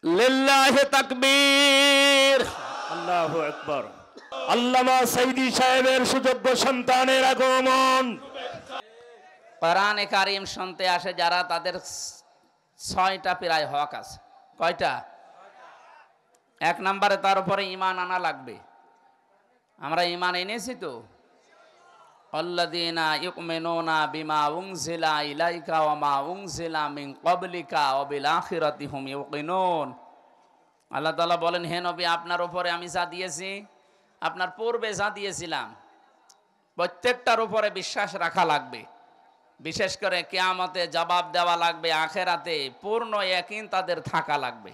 লিল্লাহি তাকবীর, আল্লাহু আকবার। আল্লামা সাইদি সাহেবের সুযোগ্য সন্তানের আগমন। কোরআনে কারিম শুনতে আসে যারা, তাদের 6টা প্রায় হক আছে। কয়টা? 1 নম্বরে তার উপরে ঈমান আনা লাগবে। আমরা ঈমান এনেছি তো। আল্লাযীনা ইউমিনুনা বিমা উনজিলা ইলাইকা ওয়া মা উনজিলা মিন ক্বাবলিকা ওয়া বিল আখিরাতি হুম ইউকিনুন। আল্লাহ তাআলা বলেন, হে নবী, আপনার উপরে আমি যা দিয়েছি, আপনার পূর্বে যা দিয়েছিলাম, প্রত্যেকটার উপরে বিশ্বাস রাখা লাগবে। বিশেষ করে কিয়ামতে জবাব দেওয়া লাগবে, আখিরাতে পূর্ণ ইয়াকিন তাদের থাকা লাগবে।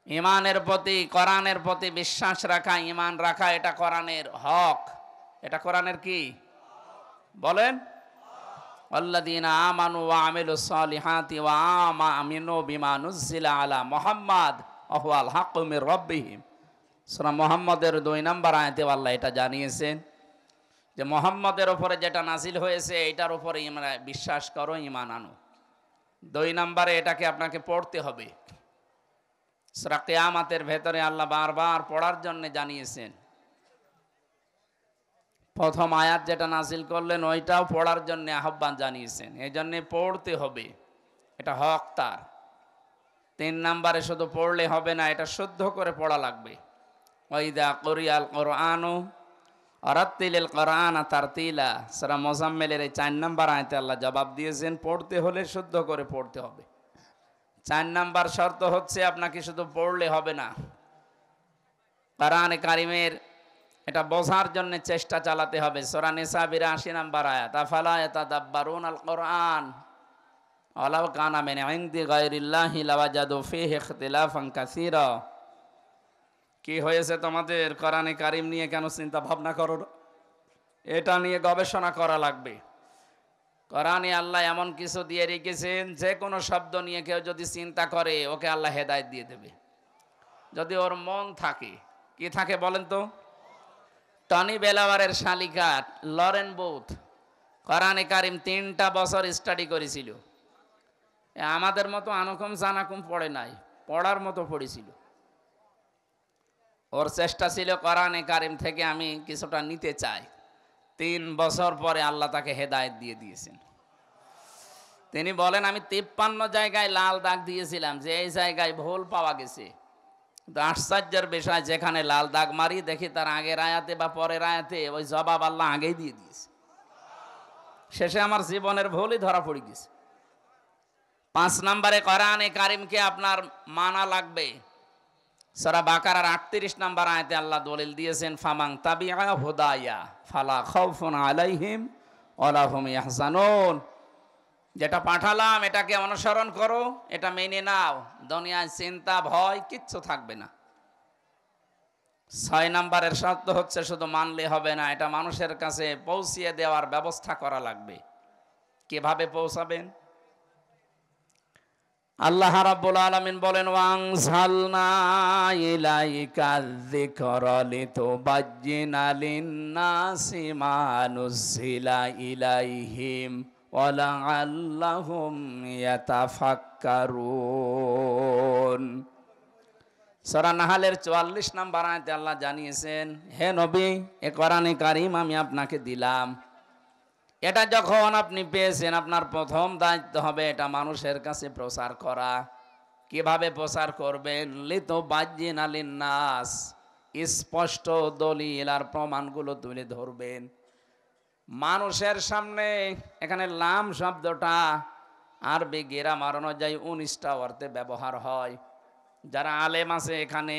ঈমানের প্রতি, কোরআনের প্রতি বিশ্বাস রাখা, ঈমান রাখা, এটা কোরআনের হক। এটা কোরআনের কি বলেন? আল্লাযীনা আমানু ওয়া আমিলুস সালিহাতি ওয়া আমানু বিমা নুজিলা আলা মুহাম্মাদ ওয়া হুয়াল হাক্কু মির রাব্বিহিম। সূরা মুহাম্মাদের 2 নম্বর আয়াতে আল্লাহ এটা জানিয়েছেন যে মুহাম্মাদের উপরে যেটা নাজিল হয়েছে এটার উপরে বিশ্বাস করো, ঈমান আনো। 2 নম্বরে এটাকে আপনাকে পড়তে হবে। সূরা কিয়ামতের ভেতরে আল্লাহ বারবার পড়ার জন্য জানিয়েছেন। প্রথম আয়াত যেটা নাজিল করলেন ওইটাও পড়ার জন্য আহ্বান জানিয়েছেন। এই জন্যে পড়তে হবে, এটা হক তার। 3 নম্বরে শুধু পড়লে হবে না, এটা শুদ্ধ করে পড়া লাগবে। ওয়াইদা কুরিয়াল কুরআনু আরাত্তিলিল কুরআনা তারতিলা। সূরা মুজাম্মিলের এই 4 নম্বর আয়াতে আল্লাহ জবাব দিয়েছেন, পড়তে হলে শুদ্ধ করে পড়তে হবে। 4 নম্বর শর্ত হচ্ছে আপনাকে শুধু পড়লে হবে না, কোরআনে কারিমের এটা বোঝার জন্য চেষ্টা চালাতে হবে। সূরা নিসা 82 নম্বর আয়াত, আফালা ইয়াতাদাব্বারুনাল কুরআন ওয়ালাউ কানা মিন ইনদি গায়রিল্লাহি লাওয়াজাদু ফীহি ইখতিলাফান কাসীরা। কি হয়েছে তোমাদের? কোরআনে কারিম নিয়ে কেন চিন্তা ভাবনা করো? এটা নিয়ে গবেষণা করা লাগবে। কোরআনে আল্লাহ এমন কিছু দিয়ে রেখেছেন, যে কোনো শব্দ নিয়ে কেউ যদি চিন্তা করে ওকে আল্লাহ হেদায়েত দিয়ে দেবে, যদি ওর মন থাকে। কি থাকে বলেন তো? টনি বেলাওয়ারের শালিকা লরেন বুথ কোরআনে কারিম 3টা বছর স্টাডি করেছিল। আমাদের মতো আনকম জানাকুম পড়ে নাই, পড়ার মতো পড়েছিল। ওর চেষ্টা ছিল কোরআনে কারিম থেকে আমি কিছুটা নিতে চাই। 3 বছর পরে আল্লাহ তাকে হেদায়েত দিয়ে দিয়েছেন। তিনি বলেন, আমি 53 জায়গায় লাল দাগ দিয়েছিলাম, যে এই জায়গায় ভুল পাওয়া গেছে। কিন্তু আশ্চর্যের বিষয়, যেখানে লাল দাগ মারি দেখি তার আগের আয়াতে বা পরের আয়াতে ওই জবাব আল্লাহ আগেই দিয়ে দিয়েছে। শেষে আমার জীবনের ভুলই ধরা পড়ে গেছে। 5 নম্বরে কোরআনে কারিমকে আপনার মানা লাগবে। সূরা বাকারার 38 নম্বর আয়াতে আল্লাহ দলিল দিয়েছেন, ফামান তাবিআ হুদায়া ফালা খাউফুন আলাইহিম ওয়ালা হুম ইয়াহজানুন। যেটা পাঠালাম এটাকে অনুসরণ করো, এটা মেনে নাও, দুনিয়ায় চিন্তা ভয় কিচ্ছু থাকবে না। 6 নম্বরের শর্ত হচ্ছে শুধু মানলে হবে না, এটা মানুষের কাছে পৌঁছিয়ে দেওয়ার ব্যবস্থা করা লাগবে। কিভাবে পৌঁছাবেন? আল্লাহ রাব্বুল আলামিন বলেন, ওয়ানজালনা ইলাইকা যিকরা লিতুবাজ্জিনা লিন-নাসি মা নুজিলা ইলাইহিম ওয়ালাআল্লাহুম ইয়াতাফাক্কারুন। সূরা নাহলের 44 নম্বর আয়াতে আল্লাহ জানিয়েছেন, হে নবী, এ কোরআনে কারিম আমি আপনাকে দিলাম। এটা যখন আপনি পেয়েছেন, আপনার প্রথম দায়িত্ব হবে এটা মানুষের কাছে প্রচার করা। কিভাবে প্রচার করবেন? লিতুবাজ্জিনা লিন-নাস, স্পষ্ট দলিল আর প্রমাণগুলো তুলে ধরবেন মানুষের সামনে। এখানে লাম শব্দটা আরবি গ্রামার অনুযায়ী 19টা অর্থে ব্যবহার হয়। যারা আলেম আছে এখানে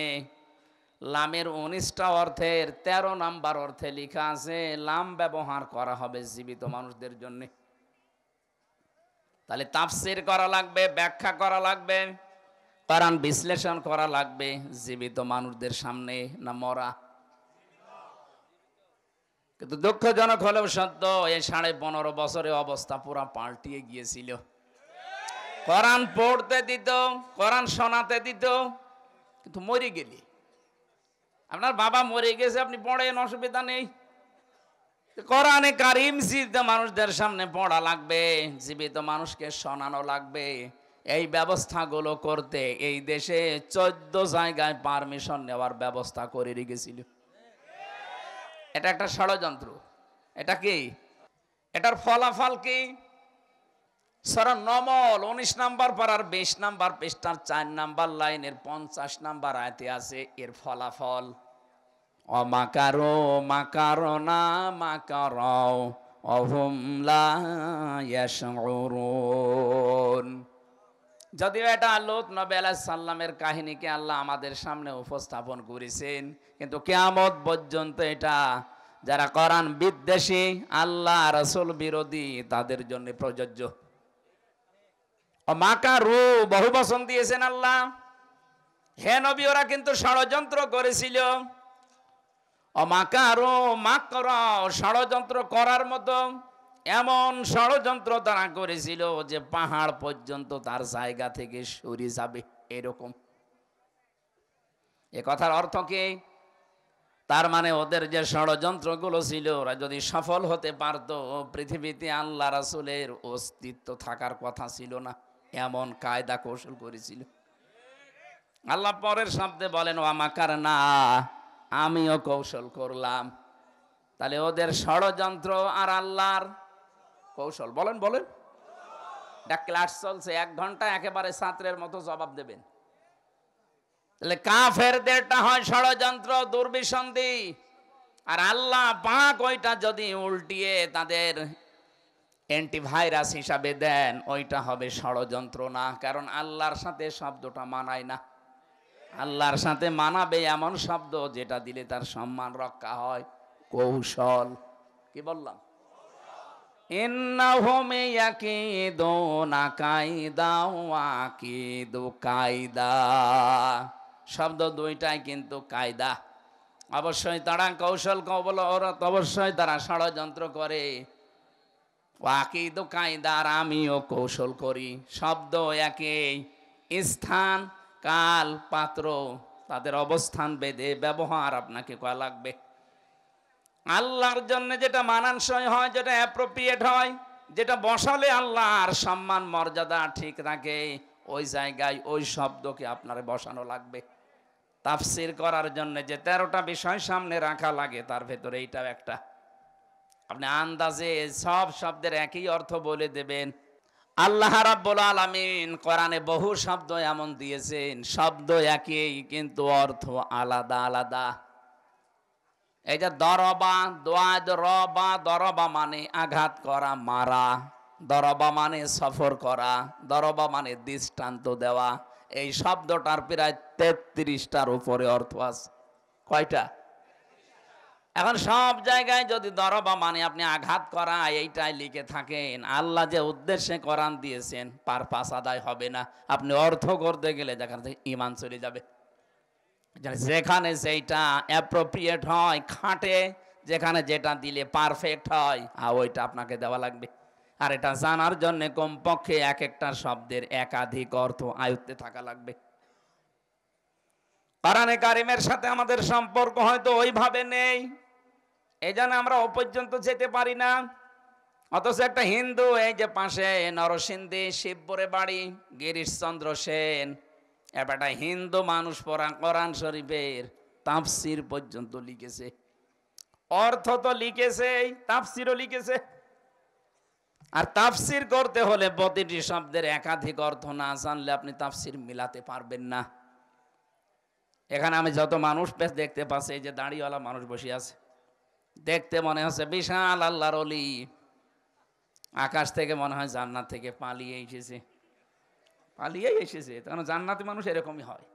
লামের 19টা অর্থের 13 নাম্বার অর্থে লেখা আছে লাম ব্যবহার করা হবে জীবিত মানুষদের জন্য। তাহলে তাফসীর করা লাগবে, ব্যাখ্যা করা লাগবে, কোরআন বিশ্লেষণ করা লাগবে জীবিত মানুষদের সামনে, না মরা? কিন্তু দুঃখজনক হলেও সত্য, এই 15.5 বছরে অবস্থা পুরা পাল্টিয়ে গিয়েছিল। কোরআন পড়তে দিত, কোরআন শোনাতে দিত, কিন্তু মরে গেলি, আপনার বাবা মরে গেছে, আপনি পড়েন, অসুবিধা নেই। কোরআনে কারিম জীবিত মানুষদের সামনে পড়া লাগবে, জীবিত মানুষকে শোনানো লাগবে। এই ব্যবস্থাগুলো করতে এই দেশে 14 জায়গায় পারমিশন নেওয়ার ব্যবস্থা করে রেখেছিল। এটা একটা ষড়যন্ত্র। এটা কি? এটার ফলাফল কি? সূরা নমল 19 নাম্বার পারার 20 নাম্বার পৃষ্ঠার 4 নাম্বার লাইনের 50 নাম্বার আয়াতে আছে এর ফলাফল। অমাকারো মাকারনা মাকারাও অহুম লা ইয়াশউরুন। যদিও এটা লূত নবী আলাইহিস সালামের কাহিনীকে আল্লাহ আমাদের সামনে উপস্থাপন করেছেন, কিন্তু কিয়ামত পর্যন্ত এটা যারা কোরআন বিদ্বেষী, আল্লাহ রাসূল বিরোধী, তাদের জন্য প্রযোজ্য। মাকারু বহু বচন দিয়েছেন আল্লাহ। হে নবী, ওরা কিন্তু ষড়যন্ত্র করেছিল। অমাকারু মাকরাও, ষড়যন্ত্র করার মতো এমন ষড়যন্ত্র তারা করেছিল যে পাহাড় পর্যন্ত তার জায়গা থেকে সরে যাবে এরকম। এ কথার অর্থ কি? তার মানে ওদের যে ষড়যন্ত্রগুলো ছিল, ওরা যদি সফল হতে পারত, পৃথিবীতে আল্লাহ রাসূলের অস্তিত্ব থাকার কথা ছিল না। এমন কায়দা কৌশল করেছিল। আল্লাহ পরের শব্দে বলেন ওয়ামাকারনা, আমিও কৌশল করলাম। তাহলে ওদের ষড়যন্ত্র আর আল্লাহর কৌশল। বলেন বলেন। এটা ক্লাস চলছে, 1 ঘন্টা একেবারে ছাত্রের মতো জবাব দেবেন। তাহলে কাফেরদেরটা হয় ষড়যন্ত্র, দুর্বিসন্ধি, আর আল্লাহ পাক ওইটা যদি উল্টিয়ে তাদের অ্যান্টিভাইরাস হিসাবে দেন, ওইটা হবে ষড়যন্ত্র না। কারণ আল্লাহর সাথে শব্দটা মানায় না। আল্লাহর সাথে মানাবে এমন শব্দ যেটা দিলে তার সম্মান রক্ষা হয়, কৌশল। কি বললাম? ইন্নাহুম ইয়াকিদুনা কায়দা ওয়া আকিদু কায়দা। শব্দ দুইটাই কিন্তু কায়দা। অবশ্যই তারা কৌশল অবশ্যই তারা ষড়যন্ত্র করে। ওয়াকিদু কায়দা, আর আমিও কৌশল করি। শব্দ একই, স্থান কাল পাত্র তাদের অবস্থান ভেদে ব্যবহার আপনাকে করা লাগবে। আল্লাহর জন্য যেটা মানানসই হয়, যেটা অ্যাপ্রোপ্রিয়েট হয়, যেটা বসালে আল্লাহর সম্মান মর্যাদা ঠিক থাকে, ওই জায়গায় ওই শব্দকে আপনার বসানো লাগবে। তাফসীর করার জন্য যে 13টা বিষয় সামনে রাখা লাগে, তার ভেতরে এইটাও একটা। আপনি আন্দাজে সব শব্দের একই অর্থ বলে দেবেন। আল্লাহ রাব্বুল আলামিন কোরআনে বহু শব্দ এমন দিয়েছেন, শব্দ একই কিন্তু অর্থ আলাদা আলাদা। এই যে দরবা, দোয়াদ রবা, দরবা মানে আঘাত করা, মারা। দরবা মানে সফর করা, দরবা মানে দৃষ্টান্ত দেওয়া। এই শব্দটার প্রায় 33টার উপরে অর্থ আছে। কয়টা? এখন সব জায়গায় যদি দরবা মানে আপনি আঘাত করা এইটাই লিখে থাকেন, আল্লাহ যে উদ্দেশ্যে কোরআন দিয়েছেন পারপাস আদায় হবে না। আপনি অর্থ করতে গেলে যেখান থেকে ঈমান চলে যাবে। যেখানে যেটা অ্যাপ্রোপ্রিয়েট হয়, খাটে, যেখানে যেটা দিলে পারফেক্ট হয়, ওইটা আপনাকে দেওয়া লাগবে। আর এটা জানার জন্য কমপক্ষে এক একটা শব্দের একাধিক অর্থ আয়ত্তে থাকা লাগবে। কোরআনে কারিমের সাথে আমাদের সম্পর্ক হয়তো ওইভাবে নেই, এই জন্য আমরা ও পর্যন্ত যেতে পারি না। অথচ একটা হিন্দু, এই যে পাশে নরসিংদী শিবপুরে বাড়ি, গিরিশচন্দ্র সেন, একটা হিন্দু মানুষ কোরআন শরীফের তাফসীর পর্যন্ত লিখেছে। অর্থ তো লিখেছে, তাফসীরও লিখেছে। আর তাফসীর করতে হলে প্রতিটি শব্দের একাধিক অর্থ না জানলে আপনি তাফসীর মিলাতে পারবেন না। এখানে আমি যত মানুষ দেখতে পাচ্ছি, এই যে দাড়িওয়ালা মানুষ বসে আছে, দেখতে মনে হচ্ছে বিশাল আল্লাহর ওলি। আকাশ থেকে মনে হয় জান্নাত থেকে পালিয়ে এসেছে। কারণ জান্নাতি মানুষ এরকমই হয়।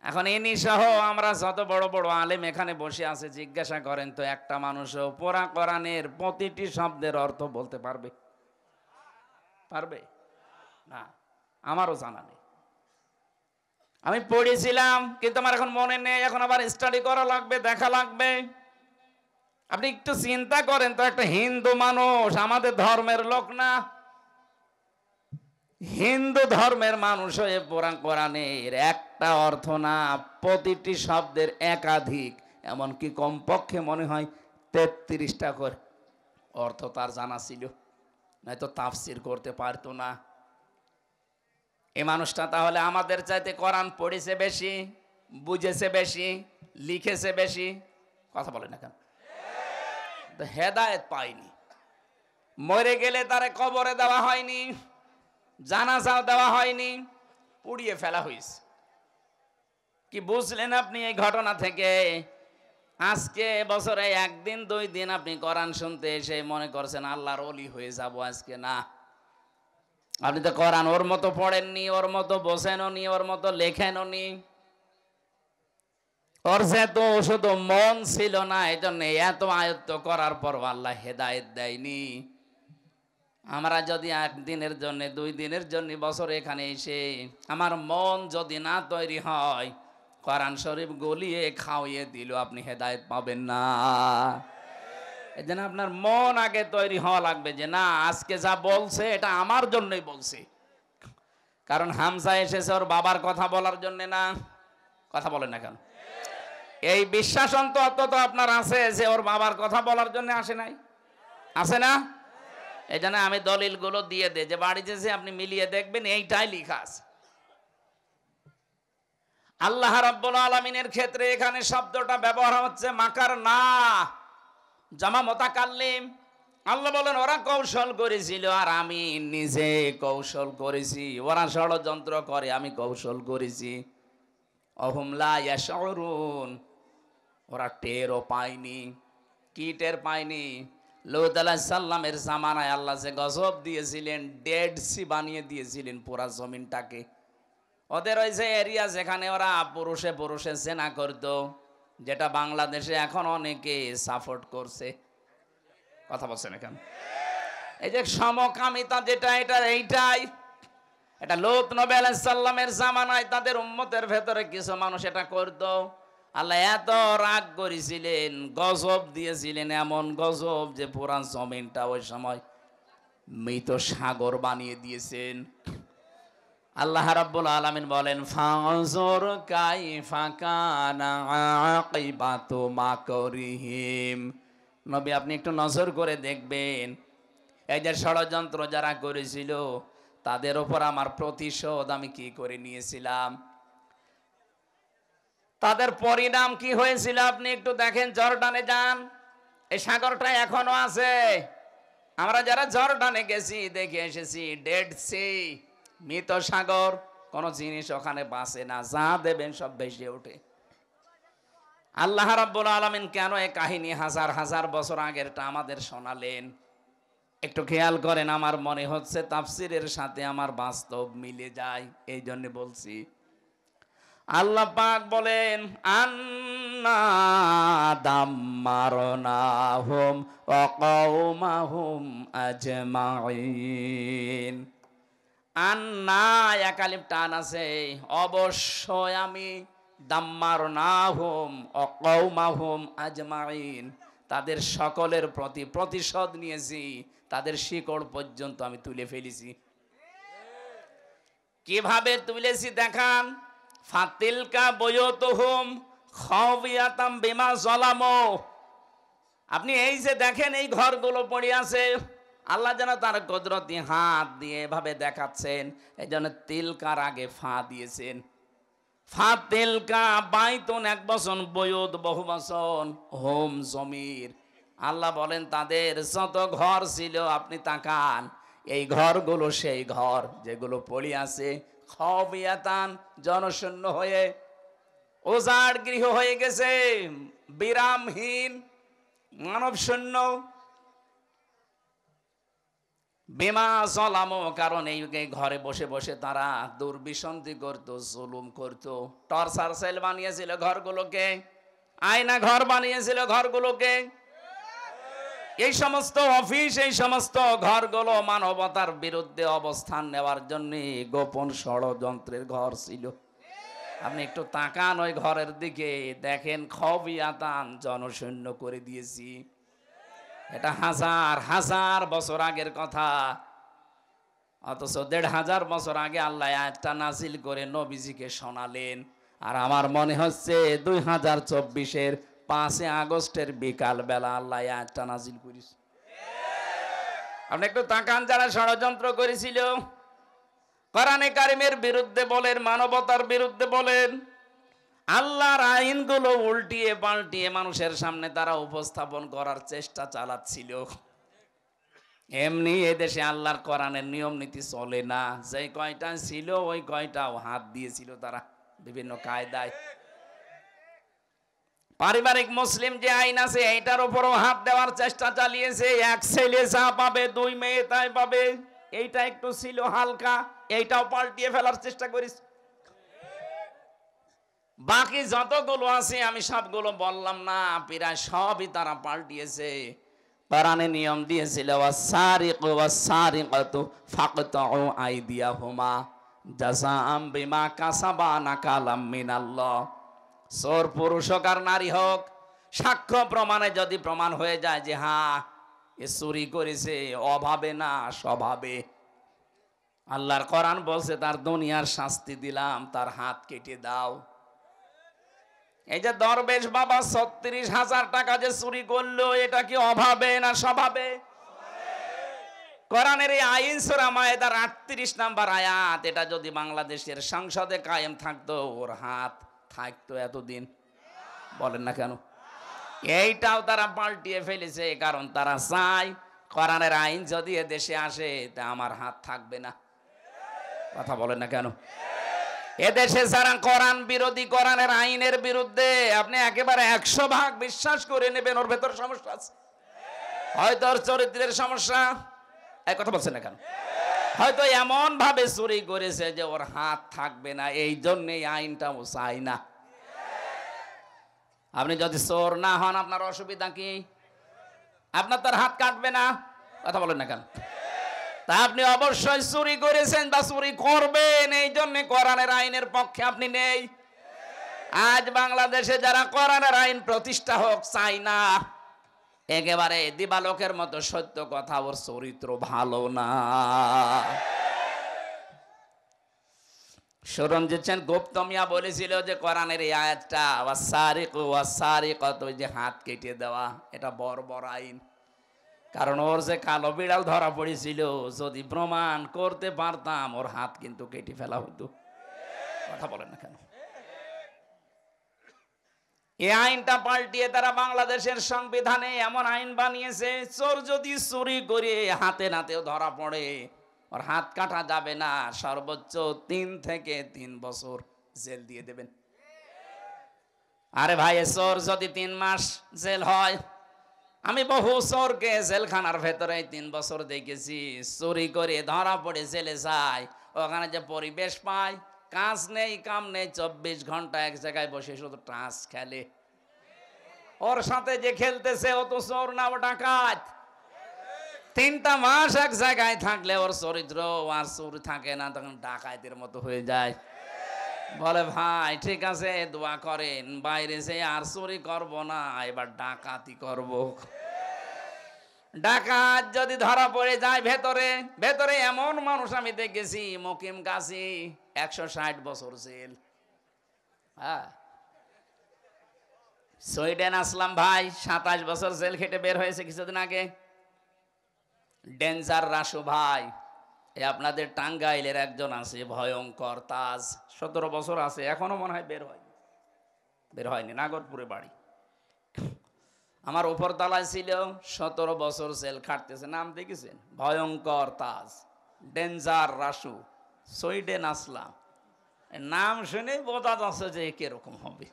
এখন ইনি সহ আমরা যত বড় বড় আলেম এখানে বসে আছে, জিজ্ঞাসা করেন তো একটা মানুষও পুরা কোরআনের প্রতিটি শব্দের অর্থ বলতে পারবে? না, আমারও জানা নেই। আমি পড়েছিলাম কিন্তু আমার এখন মনে নেই, এখন আবার স্টাডি করা লাগবে, দেখা লাগবে। আপনি একটু চিন্তা করেন তো, একটা হিন্দু মানুষ আমাদের ধর্মের লোক না, হিন্দু ধর্মের মানুষ হয়ে কোরআনের একটা অর্থ না, প্রতিটি শব্দের একাধিক, এমনকি কমপক্ষে মনে হয় 33টা করে অর্থ তার জানা ছিল, নয়তো তাফসীর করতে পারতো না। এই মানুষটা তাহলে আমাদের চাইতে কোরআন পড়েছে বেশি, বুঝেছে বেশি, লিখেছে বেশি, কথা বলে না কেন? হেদায়েত পায়নি। মরে গেলে তারে কবরে দেওয়া হয়নি, জানাজাও দেওয়া হয়নি, পুড়িয়ে ফেলা হয়েছে। কি বুঝলেন আপনি এই ঘটনা থেকে? আজকে বছরে একদিন 2 দিন আপনি কোরআন শুনতে এসে মনে করছেন আল্লাহর ওলি হয়ে যাব আজকে, না। আপনি তো কোরআন ওর মতো পড়েননি, ওর মতো বোঝেনও নি, ওর মতো লেখেনও নি। ওর যে তো শুধু মন ছিল না, এই জন্য এত আয়ত্ত করার পর আল্লাহ হেদায়েত দেয়নি। আমরা যদি 1 দিনের জন্য 2 দিনের জন্য বছরে এখানে এসে আমার মন যদি না তৈরি হয়, কোরআন শরীফ গলিয়ে খাওয়িয়ে দিল আপনি হেদায়েত পাবেন না। এই জন্য আপনার মন আগে তৈরি হওয়া লাগবে যে না, আজকে যা বলছে এটা আমার জন্যই বলছে। কারণ হামজা এসেছে ওর বাবার কথা বলার জন্য না, কথা বলেন না কেন? এই বিশ্বাস অন্তত আপনার আছে যে ওর বাবার কথা বলার জন্য আসে নাই, আছে না? এই জন্য আমি দলিলগুলো দিয়ে দে, যে বাড়িতে যে আপনি মিলিয়ে দেখবেন এইটাই লেখা আছে। আল্লাহ রাব্বুল আলামিনের ক্ষেত্রে এখানে শব্দটা ব্যবহার হচ্ছে মাকার না, জামা মুতাকাল্লিম। আল্লাহ বলেন ওরা কৌশল করেছিল আর আমি নিজে কৌশল করেছি। ওরা ষড়যন্ত্র করে, আমি কৌশল করেছি। অহুম লা ইয়াশউরুন, ওরা টেরও পায়নি। কি টের পায়নি? লূত আলাইহিস সালামের জামানায় আল্লাহ যে গজব দিয়েছিলেন, ডেড সি বানিয়ে দিয়েছিলেন পুরা জমিনটাকে। ওদের ওই যে এরিয়া যেখানে ওরা পুরুষে পুরুষে জেনা করত, যেটা বাংলাদেশে এখন অনেকে সাপোর্ট করছে, কথা বলছেন এখন। এই যে সমকামিতা যেটা, এইটাই এটা লূত নবী আলাইহিস সালামের জামানায় তাদের উম্মতের ভেতরে কিছু মানুষ এটা করত। আল্লাহ এত রাগ করেছিলেন, গজব দিয়েছিলেন, এমন গজব যে পুরা জমিনটা ওই সময় মৃত সাগর বানিয়ে দিয়েছেন। আল্লাহ রাব্বুল আলামিন বলেন ফানজুর কাইফা কানা আকিবাতু মাকরিহিম। নবী আপনি একটু নজর করে দেখবেন, এই যে ষড়যন্ত্র যারা করেছিল তাদের উপর আমার প্রতিশোধ আমি কি করে নিয়েছিলাম, তাদের পরিণাম কি হয়েছিল আপনি একটু দেখেন। জর্ডানে যান, এই সাগরটা এখনো আছে। আমরা যারা জর্ডানে গেছি দেখে এসেছি ডেড সি, মৃত সাগর, কোন জিনিস ওখানে বাঁচে না, যা দেবেন সব ভেসে ওঠে। আল্লাহ রাব্বুল আলামিন কেন এই কাহিনী হাজার হাজার বছর আগেরটা আমাদের শোনালেন একটু খেয়াল করেন। আমার মনে হচ্ছে তাফসিরের সাথে আমার বাস্তব মিলে যায়, এই জন্য বলছি। আল্লাহ পাক বলেন আন্না দাম্মারনাহুম ওয়া কওমাহুম আজমাইন। আন্না একালিফ টান আছে, অবশ্যই আমি, দাম্মারনাহুম ওয়া কওমাহুম আজমাইন, তাদের সকলের প্রতি প্রতিশোধ নিয়েছি, তাদের শিকড় পর্যন্ত আমি তুলে ফেলেছি। কিভাবে তুলেছি দেখান। ফাতিলকা বুয়ুতুহুম খাওয়িয়াতাম বিমা যালামু। আপনি এই যে দেখেন এই ঘরগুলো পড়ে আছে, আল্লাহ যেন তার কুদরতি হাত দিয়ে এভাবে দেখাচ্ছেন। এই জন্য তিলকার আগে ফা দিয়েছেন। ফাতিলকা বাইতুন এক বচন, বুয়ুত বহু বচন, হোম জমির। আল্লাহ বলেন তাদের যত ঘর ছিল আপনি তাকান, এই ঘরগুলো সেই ঘর যেগুলো পড়ে আছে খাওয়িয়াতান, জনশূন্য হয়ে, উজাড় গৃহ হয়ে গেছে, বিরামহীন, মানব শূন্য। বিমা যালামু, কারণ এই ঘরে বসে বসে তারা দুর্বিসন্ধি করত, জুলুম করত, টর্চার সেল বানিয়েছিল ঘরগুলোকে, আয়না ঘর বানিয়েছিল ঘরগুলোকে। এই সমস্ত অফিস, এই সমস্ত ঘরগুলো মানবতার বিরুদ্ধে অবস্থান নেওয়ার জন্য গোপন ষড়যন্ত্রের ঘর ছিল। আপনি একটু তাকান ওই ঘরের দিকে, দেখেন খাওয়িয়াতান, জনশূন্য করে দিয়েছি। এটা হাজার হাজার বছর আগের কথা, অথচ 1500 বছর আগে আল্লাহ আয়াতটা নাজিল করে নবীজিকে শোনালেন। আর আমার মনে হচ্ছে 2024-এর 5 আগস্টের বিকাল বেলা আল্লাহ আয়াতটা নাজিল করেছে। আপনি একটু তাকান, যারা ষড়যন্ত্র করেছিল কোরআনে কারিমের বিরুদ্ধে বলেন, মানবতার বিরুদ্ধে বলেন, আল্লাহর আইনগুলো উল্টিয়ে পাল্টিয়ে মানুষের সামনে তারা উপস্থাপন করার চেষ্টা চালাচ্ছিল। এমনি এদেশে আল্লাহর কোরআনের নিয়ম নীতি চলে না। যে কয়টা ছিল ওই কয়টাও হাত দিয়েছিল তারা বিভিন্ন কায়দায়। পারিবারিক মুসলিম যে আইন আছে এইটার উপরও হাত দেওয়ার চেষ্টা চালিয়েছে। এক ছেলে যা পাবে দুই মেয়ে তাই পাবে, এইটা একটু ছিল হালকা, এইটাও পাল্টিয়ে ফেলার চেষ্টা করিস। বাকি যতগুলো আছে আমি সবগুলো বললাম না, প্রায় সবই তারা পাল্টিয়েছে। কোরআনে নিয়ম দিয়েছিল ওয়াসারিকু ওয়াসারিকাতু ফাকতাউ আইদিয়াহুমা জাযাআম বিমা কাসাবা নাকালাম মিনাল্লাহ। চোর পুরুষ হোক আর নারী হোক, সাক্ষ্য প্রমাণে যদি প্রমাণ হয়ে যায় যে হ্যাঁ এ চুরি করেছে, অভাবে না স্বভাবে, আল্লাহর কোরআন বলছে তার দুনিয়ার শাস্তি দিলাম, তার হাত কেটে দাও। এই যে দরবেশ বাবা ৩৬,০০০ টাকা যে চুরি করলো, এটা কি অভাবে না স্বভাবে? কোরআনের এই আইন সূরা মায়েদার ৩৮ নাম্বার আয়াত, এটা যদি বাংলাদেশের সংসদে কায়েম থাকতো, ওর হাত থাকতো এতদিন? বলেন না কেন? এইটাও তারা পাল্টিয়ে ফেলেছে, কারণ তারা চায় কোরআনের আইন যদি এ দেশে আসে তা আমার হাত থাকবে না। কথা বলেন না কেন? এদেশে যারা কোরআন বিরোধী, কোরআনের আইনের বিরুদ্ধে, আপনি একেবারে ১০০% বিশ্বাস করে নেবেন ওর ভেতর সমস্যা আছে। হয়তো ওর চরিত্রের সমস্যা, এই কথা বলছেন না কেন? হয়তো এমন ভাবে চুরি করেছে যে ওর হাত থাকবে না, এই জন্যই আইনটাও চাই না। আপনি যদি চোর না হন আপনার অসুবিধা কি? আপনার তার হাত কাটবে না। কথা বলেন না কেন? তা আপনি অবশ্যই চুরি করেছেন বা চুরি করবেন, এই জন্য কোরআনের আইনের পক্ষে আপনি নেই। আজ বাংলাদেশে যারা কোরআনের আইন প্রতিষ্ঠা হোক চাই না, একেবারে দিবালোকের মতো সত্য কথা, ওর চরিত্র ভালো না। সরঞ্জিত সেন গুপ্ত মিয়া বলেছিল যে কোরআনের এই আয়াতটা ওয়াসারিকু ওয়াসারিকাতু, যে হাত কেটে দেওয়া, এটা বর্বর আইন। কারণ ওর যে কালো বিড়াল ধরা পড়েছিল, যদি প্রমাণ করতে পারতাম ওর হাত কিন্তু কেটে ফেলা হতো। কথা বলেন না কেন? এই আইনটা পাল্টিয়ে তারা বাংলাদেশের সংবিধানে এমন আইন বানিয়েছে, চোর যদি চুরি করে হাতে নাতেও ধরা পড়ে, ওর হাত কাটা যাবে না, সর্বোচ্চ ৩ থেকে ৩ বছর জেল দিয়ে দেবেন। আরে ভাই, চোর যদি ৩ মাস জেল হয়, আমি বহু চোরকে জেলখানার ভেতরে 3 বছর দেখেছি। চুরি করে ধরা পড়ে জেলে যায়, ওখানে যে পরিবেশ পায়, কাজ নেই কাম নেই, 24 ঘন্টা এক জায়গায় বসে শুধু টাস খেলে। ওর সাথে যে খেলতেছে ও তো চোর না, ও ডাকাত। 3টা মাস এক জায়গায় থাকলে ওর চরিত্র আর চোর থাকে না, তখন ডাকাতের মতো হয়ে যায়। বলে ভাই ঠিক আছে, দোয়া করেন, বাইরে যে আর চুরি করব না, এবার ডাকাতি করব। ডাকাত যদি ধরা পড়ে যায় ভেতরে, ভেতরে এমন মানুষ আমি দেখেছি, মুকিম কাশি 160 বছর জেল। হ্যাঁ, সুইডেন আসলাম ভাই, 27 বছর জেল খেটে বের হয়েছে কিছুদিন আগে। ডেঞ্জার রাসু ভাই, এই আপনাদের টাঙ্গাইলের একজন আছে ভয়ঙ্কর তাজ, 17 বছর আছে, এখনো মনে হয় বের হয়নি, নাগরপুরে বাড়ি। আমার উপর তলায় ছিল, 17 বছর জেল খাটতেছে। নাম দেখেছেন? ভয়ঙ্কর তাজ, ডেঞ্জার রাসু, সুইডেন আসলাম। নাম শুনে বোঝা যাচ্ছে যে কিরকম হবে।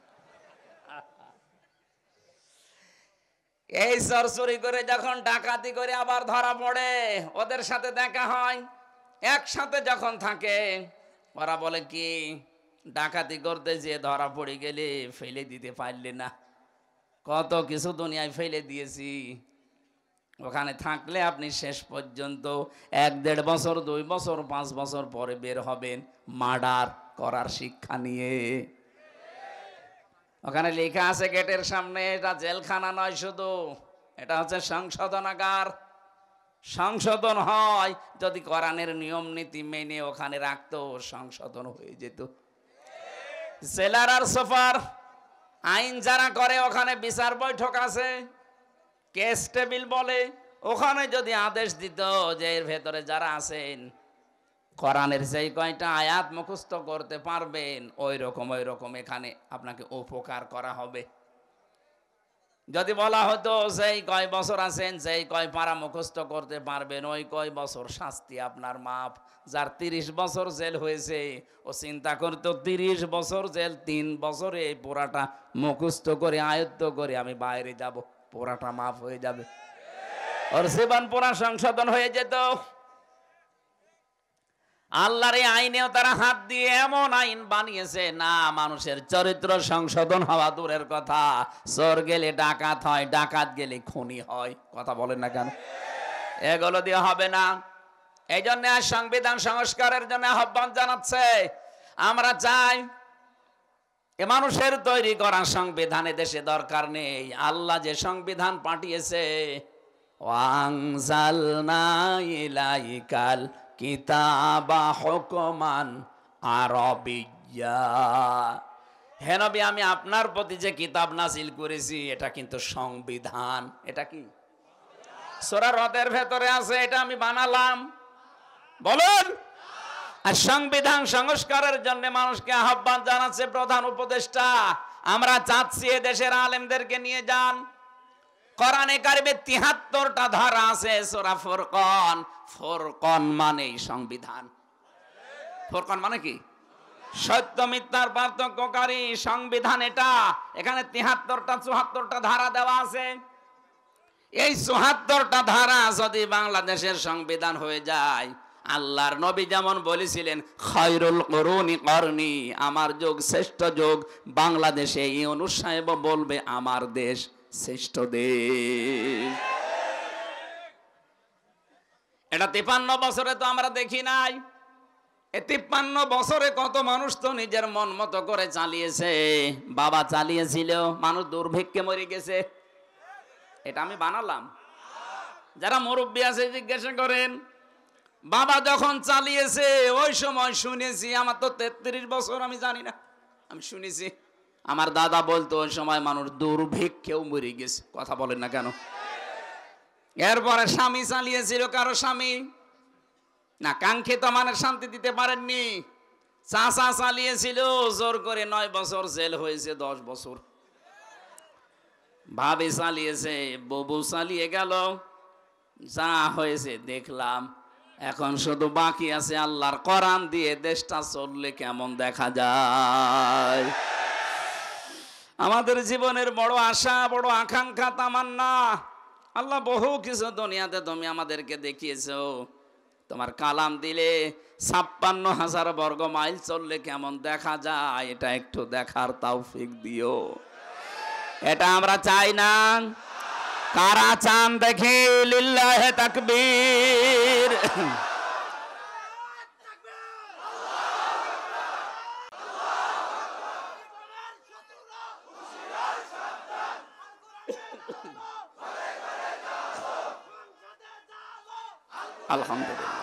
এই চুরি করে যখন ডাকাতি করে আবার ধরা পড়ে, ওদের সাথে দেখা হয়, একসাথে যখন থাকে, ওরা বলে কি, ডাকাতি করতে যে ধরা পড়ে গেলে ফেলে দিতে পারলে না, কত কিছু দুনিয়ায় ফেলে দিয়েছি, ওখানে থাকলে আপনি শেষ পর্যন্ত 1-1.5 বছর 2 বছর 5 বছর পরে বের হবেন মার্ডার করার শিক্ষা নিয়ে। ওখানে লেখা আছে গেটের সামনে, এটা জেলখানা নয় শুধু, এটা হচ্ছে সংশোধনাগার। সংশোধন হয় যদি কোরআনের নিয়ম নীতি মেনে ওখানে রাখতো, সংশোধন হয়ে যেত। জেলার আর সুপার আইন যারা করে, ওখানে বিচার বৈঠক আছে, কেস টেবিল বলে, ওখানে যদি আদেশ দিত যে এর ভেতরে যারা আছেন কোরআনের যেই কয়টা আয়াত মুখস্থ করতে পারবেন ওই রকম এখানে আপনাকে উপকার করা হবে। যদি বলা হতো যেই কয় বছর আছেন, যেই কয় পারা মুখস্থ করতে পারবেন ওই কয় বছর শাস্তি আপনার মাপ। যার 30 বছর জেল হয়েছে ও চিন্তা করতো 30 বছর জেল, 3 বছরে পুরাটা মুখস্থ করে আয়ত্ত করে আমি বাইরে যাব, পুরাটা মাফ হয়ে যাবে, ওর জীবন পুরা সংশোধন হয়ে যেত। আল্লাহর এই আইনেও তারা হাত দিয়ে এমন আইন বানিয়েছে না, মানুষের চরিত্র সংশোধন হওয়া দূরের কথা, চোর গেলে ডাকাত হয়, ডাকাত গেলে খুনি হয়। কথা বলেন না কেন? এগুলো দিয়ে হবে না। এই জন্য সংবিধান সংস্কারের জন্য আহ্বান জানাচ্ছে। আমরা চাই এ মানুষের তৈরি করা সংবিধানে দেশে দরকার নেই। আল্লাহ যে সংবিধান পাঠিয়েছে, ওয়াংজালনা ইলাইকাল কিতাবা হুকমান আরাবিয়্যা, হে নবী আমি আপনার প্রতি যে কিতাব নাজিল করেছি এটা কিন্তু সংবিধান। এটা কি? সূরা রদের ভেতরে আছে, এটা আমি বানালাম। বলুন। আর সংবিধান সংস্কারের জন্য মানুষকে আহ্বান জানাচ্ছে প্রধান উপদেষ্টা। আমরা চাচ্ছি দেশের আলেমদেরকে নিয়ে যান। কোরআনে কারিমে 73টা ধারা আছে। সূরা ফুরকান, ফুরকান মানেই সংবিধান। ফুরকান মানে কি? সত্য মিথ্যার পার্থক্যকারী সংবিধান এটা। এখানে 73টা 74টা ধারা দেওয়া আছে। এই 74টা ধারা যদি বাংলাদেশের সংবিধান হয়ে যায়, আল্লাহর নবী যেমন বলেছিলেন খায়রুল কুরুনি করনি, আমার যুগ শ্রেষ্ঠ যুগ, বাংলাদেশে ইউনূস সাহেব বলবে আমার দেশ শ্রেষ্ঠ দেশ। এটা 53 বছরে তো আমরা দেখি নাই। এই 53 বছরে কত মানুষ তো নিজের মন মতো করে চালিয়েছে। বাবা চালিয়েছিল, মানুষ দুর্ভিক্ষে মরে গেছে। এটা আমি বানালাম। যারা মুরব্বী আছে জিজ্ঞাসা করেন, বাবা যখন চালিয়েছে ওই সময় শুনেছি। আমার তো 33 বছর, আমি জানি না, আমি শুনেছি। আমার দাদা বলতো ওই সময় মানুষ দুর্ভিক্ষেও মরে গেছে। কথা বলেন না কেন? এরপরে স্বামী চালিয়েছিল, কারো স্বামী না কাঙ্ক্ষিত মানের শান্তি দিতে পারেননি। চাচা চালিয়েছিল, জোর করে 9 বছর জেল হয়েছে, 10 বছর। ভাবি চালিয়েছে, ববু চালিয়ে গেল, যা হয়েছে দেখলাম। এখন শুধু বাকি আছে আল্লাহর কোরআন দিয়ে দেশটা চললে কেমন দেখা যায়। আমাদের জীবনের বড় আশা, বড় আকাঙ্ক্ষা, তামান্না, আল্লাহ বহু কিছু দুনিয়াতে তুমি আমাদেরকে দেখিয়েছো। তোমার কালাম দিলে 56,000 বর্গ মাইল চললে কেমন দেখা যায়, এটা একটু দেখার তৌফিক দিও। এটা আমরা চাই না। কারা চান দেখি? লিল্লাহে তাকবীর। আলহামদুলিল্লাহ।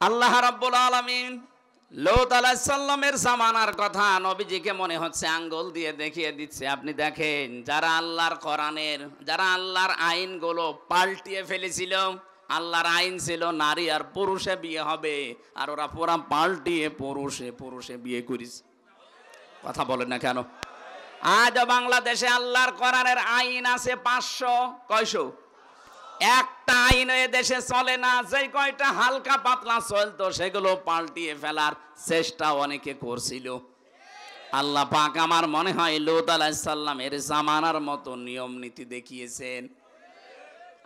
আল্লাহ রাব্বুল আলামিন লূত আলাইহিস সালামের জামানার কথা নবীজিকে মনে হচ্ছে আঙ্গুল দিয়ে দেখিয়ে দিচ্ছে। আপনি দেখেন, যারা আল্লাহর কোরআনের, যারা আল্লাহর আইনগুলো পাল্টিয়ে ফেলেছিল। আল্লাহর আইন ছিল নারী আর পুরুষে বিয়ে হবে, আর ওরা পুরা পাল্টিয়ে পুরুষে বিয়ে করেছে। কথা বলেন না কেন? আজ বাংলাদেশে আল্লাহর কোরআনের আইন আছে 500। কয়শো? একটা আইন এ দেশে চলে না। যে কয়টা হালকা পাতলা চলতো সেগুলো পাল্টিয়ে ফেলার চেষ্টা অনেকে করছিল। আল্লাহ পাক আমার মনে হয় লূত আলাইহিস সালামের জামানার মতো নিয়ম নীতি দেখিয়েছেন।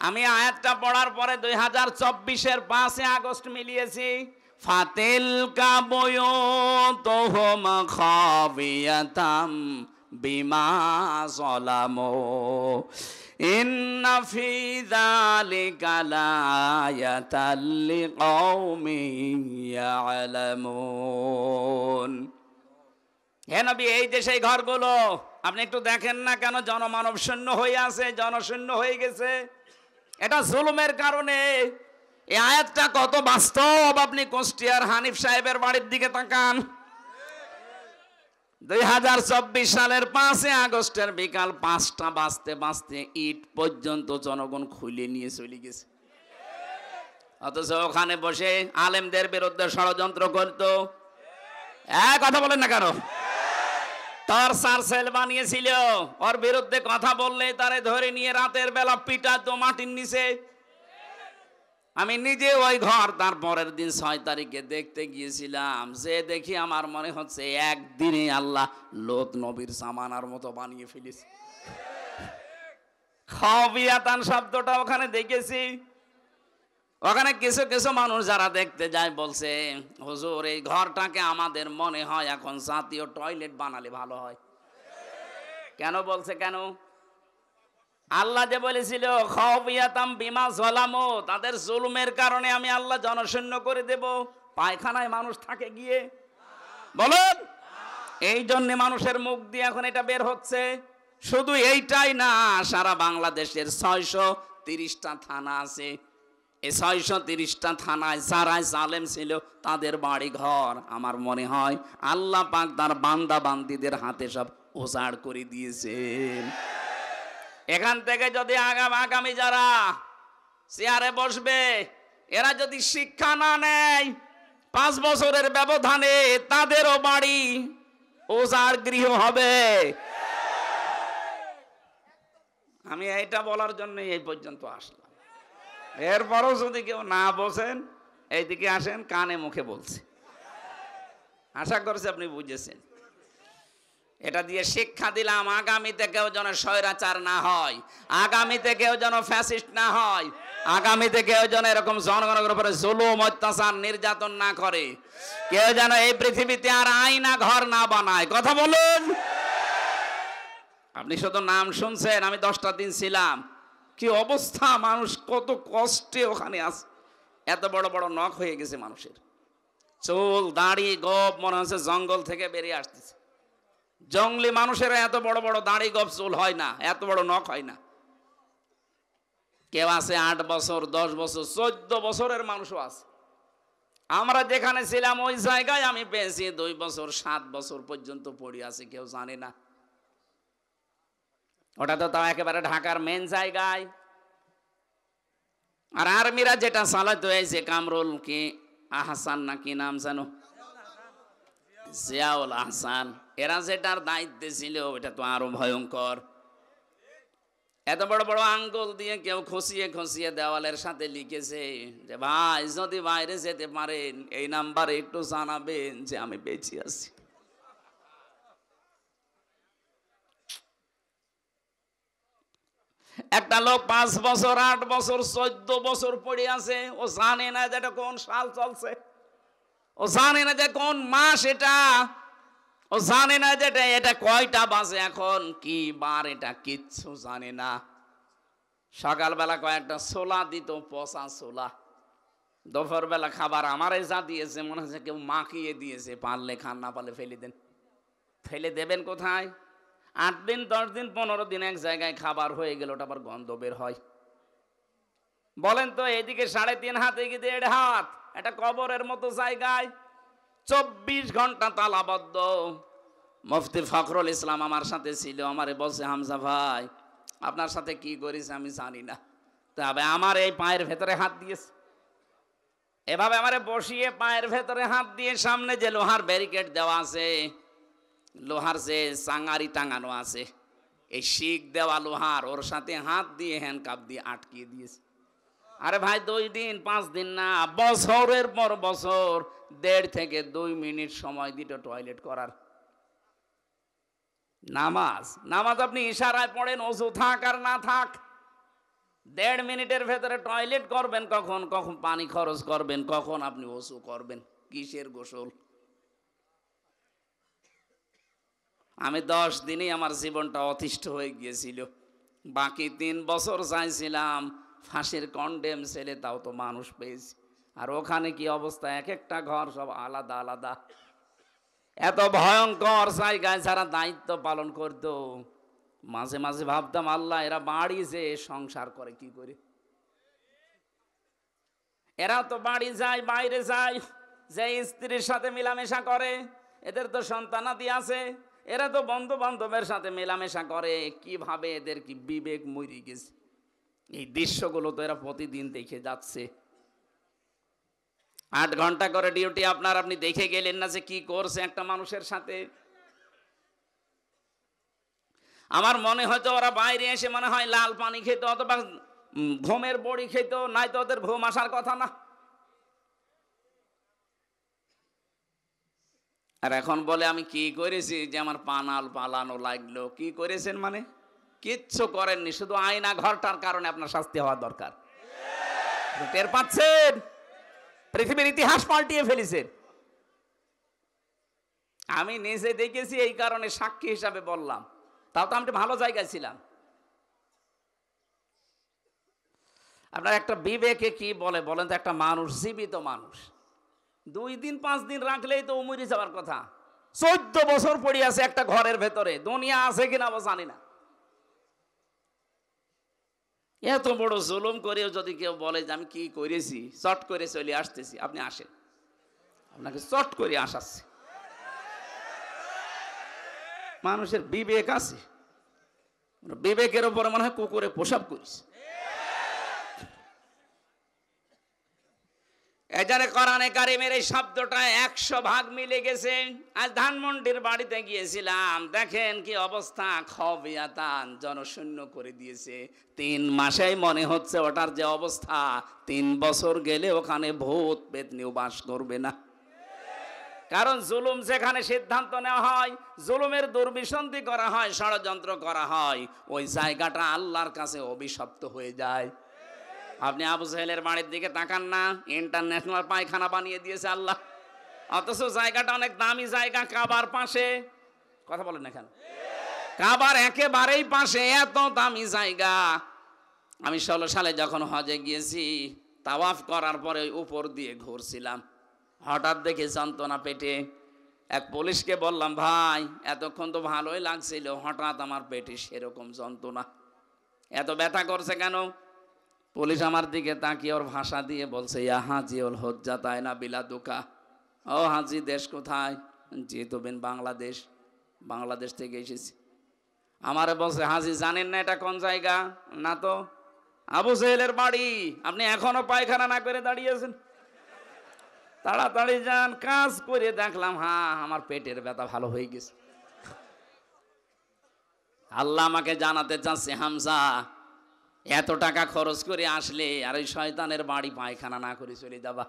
আমি আয়াতটা পড়ার পরে 2024-এর 5 আগস্ট মিলিয়েছি। ফাতিলকা বুয়ুতুহুম খাবিয়াতাম বিমা যালামু ইন্না ফি যালিকা লায়াতাল লিকাউমিন ইয়ালামুন। হে নবী, এই যে সেই ঘরগুলো আপনি একটু দেখেন না কেন জনমানব শূন্য হয়ে আছে, জনশূন্য হয়ে গেছে। এটা জুলুমের কারণে। এই আয়াতটা কত বাস্তব। আপনি কুষ্টিয়ার হানিফ সাহেবের বাড়ির দিকে তাকান। 2024 সালের 5 আগস্টের বিকাল 5টা বাজতে বাজতে ইট পর্যন্ত জনগণ খুলে নিয়ে চলে গেছে, অথচ ওখানে বসে আলেমদের বিরুদ্ধে ষড়যন্ত্র করতো। কথা বলেন না কেন? তার সার্সেল বানিয়েছিল, ওর বিরুদ্ধে কথা বললে তারে ধরে নিয়ে রাতের বেলা পিটাতো মাটির নিচে। আমি নিজে ওই ঘর তার পরের দিন 6 তারিখে দেখতে গিয়েছিলাম, যে দেখি আমার মনে হচ্ছে একদিনে আল্লাহ লোত নবীর জামানার মতো বানিয়ে ফেলেছে। খাওয়াবিয়াতান শব্দটা ওখানে দেখেছি। ওখানে কিছু কিছু মানুষ যারা দেখতে যায় বলছে, হুজুর এই ঘরটাকে আমাদের মনে হয় এখন জাতীয় টয়লেট বানালে ভালো হয়। কেন বলছে? কেন? আল্লাহ যে বলেছিল খাওয়াবিয়াতাম বিমা জলামো, তাদের জুলুমের কারণে আমি আল্লাহ জনশূন্য করে দেব। পায়খানায় মানুষ থাকে গিয়ে, বলুন? এই জন্য মানুষের মুখ দিয়ে এখন এটা বের হচ্ছে। শুধু এইটাই না, সারা বাংলাদেশের 630টা থানা আছে। এই 630টা থানায় যারাই জালেম ছিল তাদের বাড়ি ঘর আমার মনে হয় আল্লাহ পাক তার বান্দা বান্দিদের হাতে সব উজাড় করে দিয়েছেন। এখান থেকে যদি আগামী যারা চেয়ারে বসবে এরা যদি শিক্ষা না নেয়, 5 বছরের ব্যবধানে তাদেরও বাড়ি উজাড় গৃহ হবে। আমি এইটা বলার জন্য এই পর্যন্ত আসলাম। এরপরও যদি কেউ না বসেন, এইদিকে আসেন, কানে মুখে বলছে। আশা করছি আপনি বুঝেছেন। এটা দিয়ে শিক্ষা দিলাম, আগামীতে কেউ যেন স্বৈরাচার না হয়, আগামীতে কেউ যেন ফ্যাসিস্ট না হয়, আগামীতে কেউ যেন এরকম জনগণের উপরে জুলুম অত্যাচার নির্যাতন না করে, কেউ যেন এই পৃথিবীতে আর আয়না ঘর না বানায়। কথা বলুন। আপনি শুধু নাম শুনছেন, আমি 10টা দিন ছিলাম। কি অবস্থা, মানুষ কত কষ্টে ওখানে আছে। এত বড় বড় নখ হয়ে গেছে মানুষের, চুল দাড়ি গোপ মনে হচ্ছে জঙ্গল থেকে বেরিয়ে আসতেছে। জঙ্গলি মানুষেরা এত বড় বড় দাড়ি গোপ চুল হয় না, এত বড় নখ হয় না। কেউ আছে 8 বছর 10 বছর 14 বছরের মানুষও আছে। আমরা যেখানে ছিলাম ওই জায়গায় আমি পেয়েছি 2 বছর 7 বছর পর্যন্ত পড়ে আছে, কেউ জানে না। ওটা তো তাও একেবারে ঢাকার মেন জায়গায়। আর আর্মিরা যেটা চালাতে হয়েছে, কামরুল কি আহসান না কি নাম জানো, জিয়াউল আহসান, এরা যেটার দায়িত্বে ছিল ওটা তো আরো ভয়ঙ্কর। এত বড় বড় আঙ্গুল দিয়ে কেউ খসিয়ে খসিয়ে দেওয়ালের সাথে লিখেছে যে ভাই যদি বাইরে যেতে পারেন এই নাম্বারে একটু জানাবেন যে আমি বেঁচে আছি। একটা লোক 5 বছর 8 বছর 14 বছর পড়ে আছে, ও জানে না যে এটা কোন সাল চলছে, ও জানে না যে কোন মাস এটা, ও জানে না যে এটা কয়টা বাজে এখন, কি বার, এটা কিচ্ছু জানে না। সকালবেলা কয়েকটা ছোলা দিত, পচা ছোলা। দুপুর বেলা খাবার আমারে যা দিয়েছে মনে হচ্ছে কেউ মাখিয়ে দিয়েছে, পারলে খান, না পারলে ফেলে দেন। ফেলে দেবেন কোথায়? 8 দিন 10 দিন 15 দিন এক জায়গায় খাবার হয়ে গেল, ওটা আবার গন্ধ বের হয়। বলেন তো, এদিকে 3.5 হাত, এদিকে 1.5 হাত, এটা কবরের মতো জায়গায় 24 ঘন্টা তালাবদ্ধ। মুফতি ফখরুল ইসলাম আমার সাথে ছিল, আমারে বলছে হামজা ভাই আপনার সাথে কি করেছে আমি জানি না, তবে আমার এই পায়ের ভেতরে হাত দিয়েছে। এভাবে আমারে বসিয়ে পায়ের ভেতরে হাত দিয়ে সামনে যে লোহার ব্যারিকেড দেওয়া আছে, লোহার যে চাঙারি টাঙানো আছে, এই শিক দেওয়া লোহার, ওর সাথে হাত দিয়ে হ্যান্ডকাপ দিয়ে আটকিয়ে দিয়েছে। আরে ভাই 2 দিন 5 দিন না, বছরের পর বছর 1.5 থেকে 2 মিনিট সময় দিত টয়লেট করার। নামাজ আপনি ইশারায় পড়েন, ওযু থাক আর না থাক, 1.5 মিনিটের ভেতরে টয়লেট করবেন কখন, কখন পানি খরচ করবেন, কখন আপনি ওযু করবেন, কিসের গোসল। আমি 10 দিনেই আমার জীবনটা অতিষ্ঠ হয়ে গিয়েছিল। বাকি 3 বছর চাইছিলাম ফাঁসির কন্ডেম ছেলে, তাও তো মানুষ পেয়েছি। আর ওখানে কি অবস্থা, এক একটা ঘর সব আলাদা আলাদা। এত ভয়ঙ্কর জায়গায় যারা দায়িত্ব পালন করত, মাঝে মাঝে ভাবতাম আল্লাহ এরা বাড়ি যে সংসার করে কি করে। এরা তো বাড়ি যায়, বাইরে যায়, যে স্ত্রীর সাথে মিলামেশা করে, এদের তো সন্তানাদি আছে, এরা তো বন্ধু বান্ধবের সাথে মেলামেশা করে, কিভাবে এদের কি বিবেক মরে গেছে। এই দৃশ্যগুলো তো এরা প্রতিদিন দেখে যাচ্ছে। 8 ঘন্টা করে ডিউটি আপনার, আপনি দেখে গেলেন না যে কি করছে একটা মানুষের সাথে। আমার মনে হয় তো ওরা বাইরে এসে মনে হয় লাল পানি খেত অথবা ঘুমের বড়ি খেত, নাই তো ওদের ঘুম আসার কথা না। আর এখন বলে আমি কি করেছি যে আমার পানাল পালানো লাগলো। কি করেছেন মানে? কিচ্ছু করেননি, শুধু আয়না ঘরটার কারণে আপনার শাস্তি হওয়া দরকার। টের পাচ্ছেন? পৃথিবীর ইতিহাস পাল্টিয়ে ফেলেছেন। আমি নিজে দেখেছি, এই কারণে সাক্ষী হিসাবে বললাম। তাও তো আমি ভালো জায়গায় ছিলাম। আপনার একটা বিবেকে কি বলে বলেন তো? একটা মানুষ, জীবিত মানুষ, 2 দিন 5 দিন রাখলেই তো মরে যাওয়ার কথা। 14 বছর পড়ে আছে একটা ঘরের ভেতরে, দুনিয়া আছে কিনা জানি না। এত বড় জুলুম করেও যদি কেউ বলে যে আমি কি করেছি, চট করে চলে আসতেছি, আপনি আসেন, আপনাকে চট করে আসাচ্ছে। মানুষের বিবেক আছে, বিবেকের উপরে মনে হয় কুকুরে প্রসাব করিস। এখানে কোরআনে কারিমের এই শব্দটা 100 ভাগ মিলে গেছে। আজ ধানমন্ডির বাড়িতে গিয়েছিলাম, দেখেন কি অবস্থা, খবিয়াতান, জনশূন্য করে দিয়েছে। 3 মাসেই মনে হচ্ছে ওটার যে অবস্থা, 3 বছর গেলে ওখানে ভূত পেতনিও বাস করবে না। কারণ জুলুম যেখানে সিদ্ধান্ত নেওয়া হয়, জুলুমের দুর্বিসন্ধি করা হয়, ষড়যন্ত্র করা হয়, ওই জায়গাটা আল্লাহর কাছে অভিশপ্ত হয়ে যায়। আপনি আবু জাহেলের বাড়ির দিকে তাকান না, ইন্টারন্যাশনাল পায়খানা বানিয়ে দিয়েছে আল্লাহ, অথচ জায়গাটা অনেক দামি জায়গা, কাবার পাশে। কথা বলেন না কেন? কাবার একেবারেই পাশে, এত দামি জায়গা। আমি 16 সালে যখন হজে গিয়েছি, তাওয়াফ করার পরে উপর দিয়ে ঘুরছিলাম, হঠাৎ দেখে যন্ত্রণা পেটে। এক পুলিশকে বললাম, ভাই এতক্ষণ তো ভালোই লাগছিল, হঠাৎ আমার পেটে সেরকম যন্ত্রণা, এত ব্যথা করছে কেন? পুলিশ আমার দিকে তাকিয়ে ওর ভাষা দিয়ে বলছে, ইয়া হাজি ওল হজ্জা তাই না বিলাদুকা। ও হাজি, দেশ কোথায়? জি তো বেন বাংলাদেশ, বাংলাদেশ থেকে এসেছি। আমারে বলছে, হাজি জানেন না এটা কোন জায়গা? না তো। আবু জাহেলের বাড়ি, আপনি এখনো পায়খানা না করে দাঁড়িয়েছেন, তাড়াতাড়ি যান। কাজ করে দেখলাম, হ্যাঁ আমার পেটের ব্যথা ভালো হয়ে গেছে। আল্লাহ আমাকে জানাতে চাচ্ছে, হামজা এত টাকা খরচ করে আসলে আর ওই শয়তানের বাড়ি পায়খানা না করে চলে যাবা,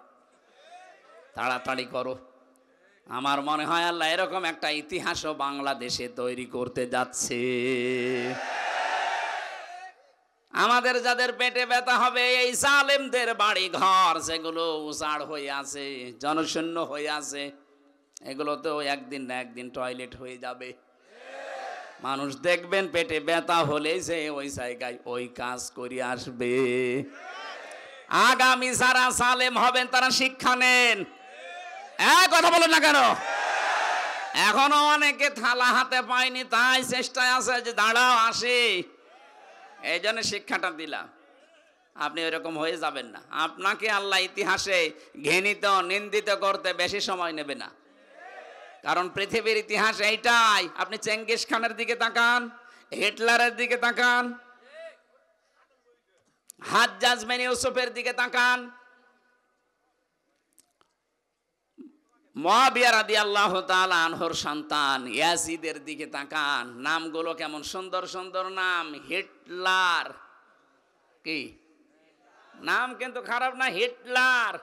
তাড়াতাড়ি করো। আমার মনে হয় আল্লাহ এরকম একটা ইতিহাসও বাংলাদেশে তৈরি করতে যাচ্ছে। আমাদের যাদের পেটে ব্যথা হবে, এই জালেমদের বাড়ি ঘর যেগুলো উজাড় হয়ে আছে, জনশূন্য হয়ে আছে, এগুলোতেও একদিন না একদিন টয়লেট হয়ে যাবে। মানুষ দেখবেন পেটে ব্যথা হলে যে ওই জায়গায় ওই কাজ করে আসবে। আগামী যারা জালেম হবেন তারা শিক্ষা নেন। কথা বলেন না কেন? এখনো অনেকে থালা হাতে পায়নি, তাই চেষ্টায় আছে যে দাঁড়াও আসে, এই জন্য শিক্ষাটা দিলাম। আপনি ওইরকম হয়ে যাবেন না। আপনাকে আল্লাহ ইতিহাসে ঘৃণিত নিন্দিত করতে বেশি সময় নেবে না, কারণ পৃথিবীর ইতিহাস এইটাই। আপনি চেঙ্গিস খানের দিকে তাকান, হিটলারের দিকে তাকান, হাজ্জাজ বিন ইউসুফের দিকে তাকান, মুআবিয়া রাদিয়াল্লাহু তাআলা আনহুর সন্তান ইয়াজিদের দিকে তাকান। নামগুলো কেমন সুন্দর সুন্দর নাম। হিটলার, কি নাম কিন্তু খারাপ না, হিটলার।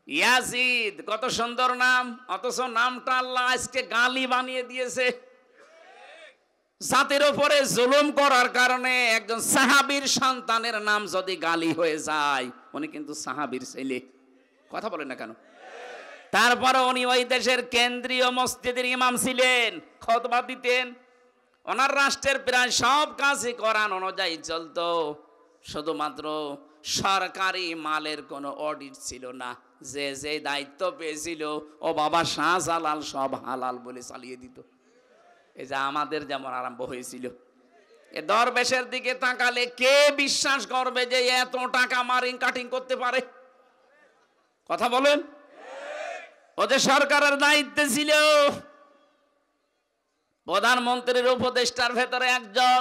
ইয়াজিদ, কত সুন্দর নাম, অথচ নামটা আল্লাহ আজকে গালি বানিয়ে দিয়েছে। জাতির উপরে জুলুম করার কারণে একজন সাহাবীর সন্তানের নাম যদি গালি হয়ে যায়, উনি কিন্তু সাহাবীর ছেলে। কথা বলেন না কেন? তারপরে উনি ওই দেশের কেন্দ্রীয় মসজিদের ইমাম ছিলেন, খুতবা দিতেন। ওনার রাষ্ট্রের প্রায় সব কাজই কোরআন অনুযায়ী চলতো, শুধুমাত্র সরকারি মালের কোনো অডিট ছিল না। যে যে দায়িত্ব পেয়েছিল ও বাবা শাহজালাল সব হালাল বলে চালিয়ে দিত। এই যে আমাদের যেমন আরম্ভ হয়েছিল। এ দরবেশের দিকে তাকালে কে বিশ্বাস করবে যে এত টাকা মারিং কাটিং করতে পারে? কথা বলেন। ও যে সরকারের দায়িত্বে ছিল, প্রধানমন্ত্রীর উপদেষ্টার ভেতরে একজন,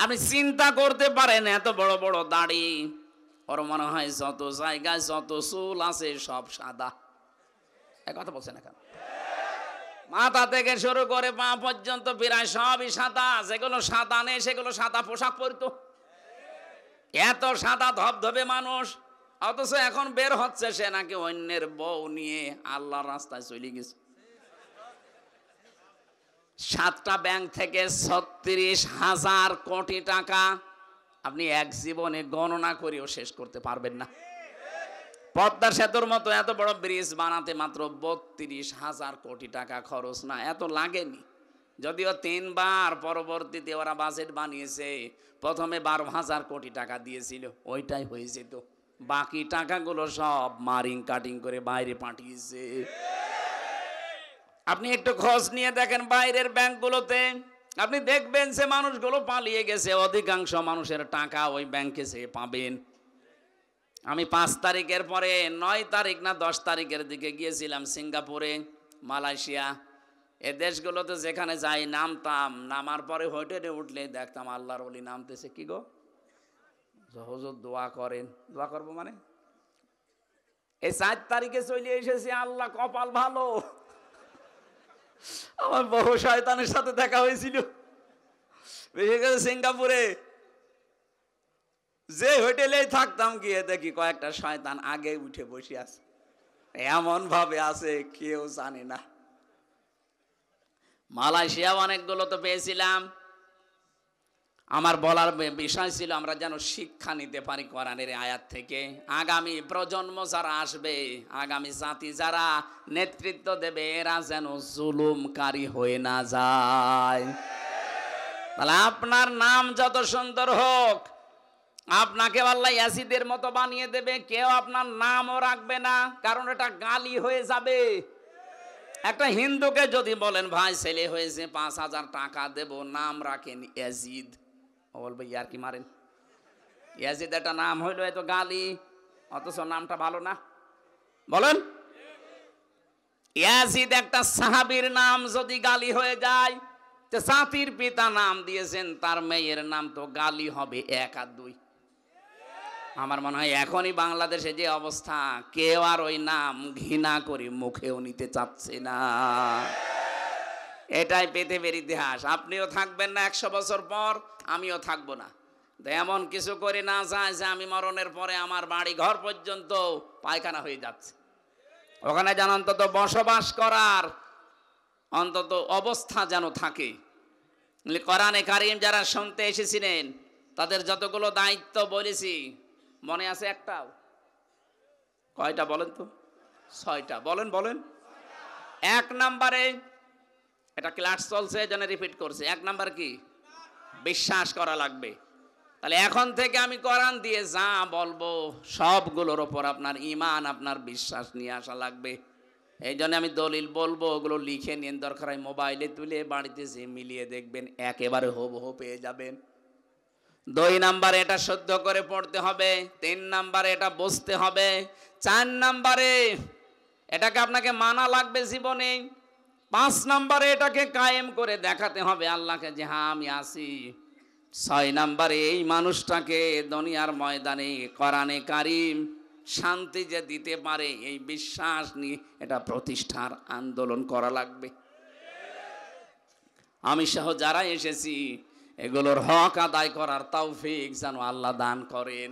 আপনি চিন্তা করতে পারেন এত বড় বড় দাড়ি, ওর মনে হয় যত জায়গায় যত চুল আছে সব সাদা। এক কথা বলছে না কেন? মাথা থেকে শুরু করে পা পর্যন্ত প্রায় সবই সাদা। যেগুলো সাদা নেই সেগুলো সাদা পোশাক পরতো। এত সাদা ধবধবে মানুষ, অথচ এখন বের হচ্ছে সে নাকি অন্যের বউ নিয়ে আল্লাহর রাস্তায় চলে গেছে। 7টা ব্যাংক থেকে 36,000 কোটি টাকা আপনি এক জীবনে গণনা করেও শেষ করতে পারবেন না। পদ্মা সেতুর মতো এত বড় ব্রিজ বানাতে মাত্র 32,000 কোটি টাকা খরচ, না এত লাগেনি। যদিও 3 বার পরবর্তীতে ওরা বাজেট বানিয়েছে, প্রথমে 12,000 কোটি টাকা দিয়েছিল, ওইটাই হয়ে যেত। বাকি টাকাগুলো সব মারিং কাটিং করে বাইরে পাঠিয়েছে। আপনি একটু খোঁজ নিয়ে দেখেন বাইরের ব্যাংকগুলোতে, আপনি দেখবেন যে মানুষগুলো পালিয়ে গেছে। অধিকাংশ মানুষের টাকা ওই ব্যাংকে সে পাবেন। আমি 5 তারিখের পরে 9 তারিখ না 10 তারিখের দিকে গিয়েছিলাম সিঙ্গাপুরে, মালয়েশিয়া। এ দেশগুলোতে যেখানে যাই নামতাম, নামার পরে হোটেলে উঠলে দেখতাম আল্লাহর ওলি নামতেছে। কি গো হুজুর দোয়া করেন। দোয়া করবো মানে? এই 4 তারিখে চলে এসেছি, আল্লাহ কপাল ভালো, আমার বহু শয়তানের সাথে দেখা হয়েছিল। বিশেষ করে সিঙ্গাপুরে যে হোটেলে থাকতাম, গিয়ে দেখি কয়েকটা শয়তান আগে উঠে বসে আছে, এমন ভাবে আছে কেউ জানে না। মালয়েশিয়া অনেকগুলো তো পেয়েছিলাম। আমার বলার বিষয় ছিল আমরা যেন শিক্ষা নিতে পারি কোরআনের আয়াত থেকে। আগামী প্রজন্ম যারা আসবে, আগামী জাতি যারা নেতৃত্ব দেবে, এরা যেন জুলুমকারী হয়ে না যায়। তাহলে আপনার নাম যত সুন্দর হোক, আপনাকে আল্লাহ ইয়াসিদের মতো বানিয়ে দেবে, কেউ আপনার নামও রাখবে না, কারণ এটা গালি হয়ে যাবে। একটা হিন্দুকে যদি বলেন ভাই ছেলে হয়েছে 5,000 টাকা দেব, নাম রাখেন ইয়াজিদ, ও বলবে ইয়ার কি মারেন? ইয়াজিদ একটা নাম হইলো এত গালি, অথচ নামটা ভালো না। বলেন, ইয়াজিদ একটা সাহাবীর নাম যদি গালি হয়ে যায়, তো জাতির পিতা নাম দিয়েছেন, তার মেয়ের নাম তো গালি হবে 1 আর 2। আমার মনে হয় এখনই বাংলাদেশে যে অবস্থা, কেউ আর ওই নাম ঘৃণা করে মুখেও নিতে চাচ্ছে না। এটাই পৃথিবীর ইতিহাস। আপনিও থাকবেন না 100 বছর পর, আমিও থাকবো না। এমন কিছু করে না যায় যে আমি মরণের পরে আমার বাড়ি ঘর পর্যন্ত পায়খানা হয়ে যাচ্ছে। ওখানে যেন অন্তত বসবাস করার অন্তত অবস্থা যেন থাকে। কোরআনে কারীম যারা শুনতে এসেছিলেন, তাদের যতগুলো দায়িত্ব বলেছি, মনে আছে একটাও? কয়টা বলেন তো? 6টা। বলেন বলেন। 1 নম্বরে, এটা ক্লাস চলছে এজন্য রিপিট করছে, 1 নাম্বার কি? বিশ্বাস করা লাগবে। তাহলে এখন থেকে আমি কোরআন দিয়ে যা বলবো সবগুলোর ওপর আপনার ঈমান, আপনার বিশ্বাস নিয়ে আসা লাগবে। এই জন্য আমি দলিল বলবো, ওগুলো লিখে নিন, দরকার হয় মোবাইলে তুলে বাড়িতে যে মিলিয়ে দেখবেন, একেবারে হুবহু পেয়ে যাবেন। 2 নাম্বারে এটা শুদ্ধ করে পড়তে হবে। 3 নাম্বারে এটা বুঝতে হবে। 4 নাম্বারে এটাকে আপনাকে মানা লাগবে জীবনে। 5 নাম্বারে এটাকে কায়েম করে দেখাতে হবে আল্লাহকে যে হ্যাঁ আমি আছি। 6 নাম্বারে এই মানুষটাকে দুনিয়ার ময়দানে কোরআনে কারীম শান্তি যে দিতে পারে, এই বিশ্বাস নিয়ে এটা প্রতিষ্ঠার আন্দোলন করা লাগবে। আমি সহ যারা এসেছি, এগুলোর হক আদায় করার তৌফিক যেন আল্লাহ দান করেন।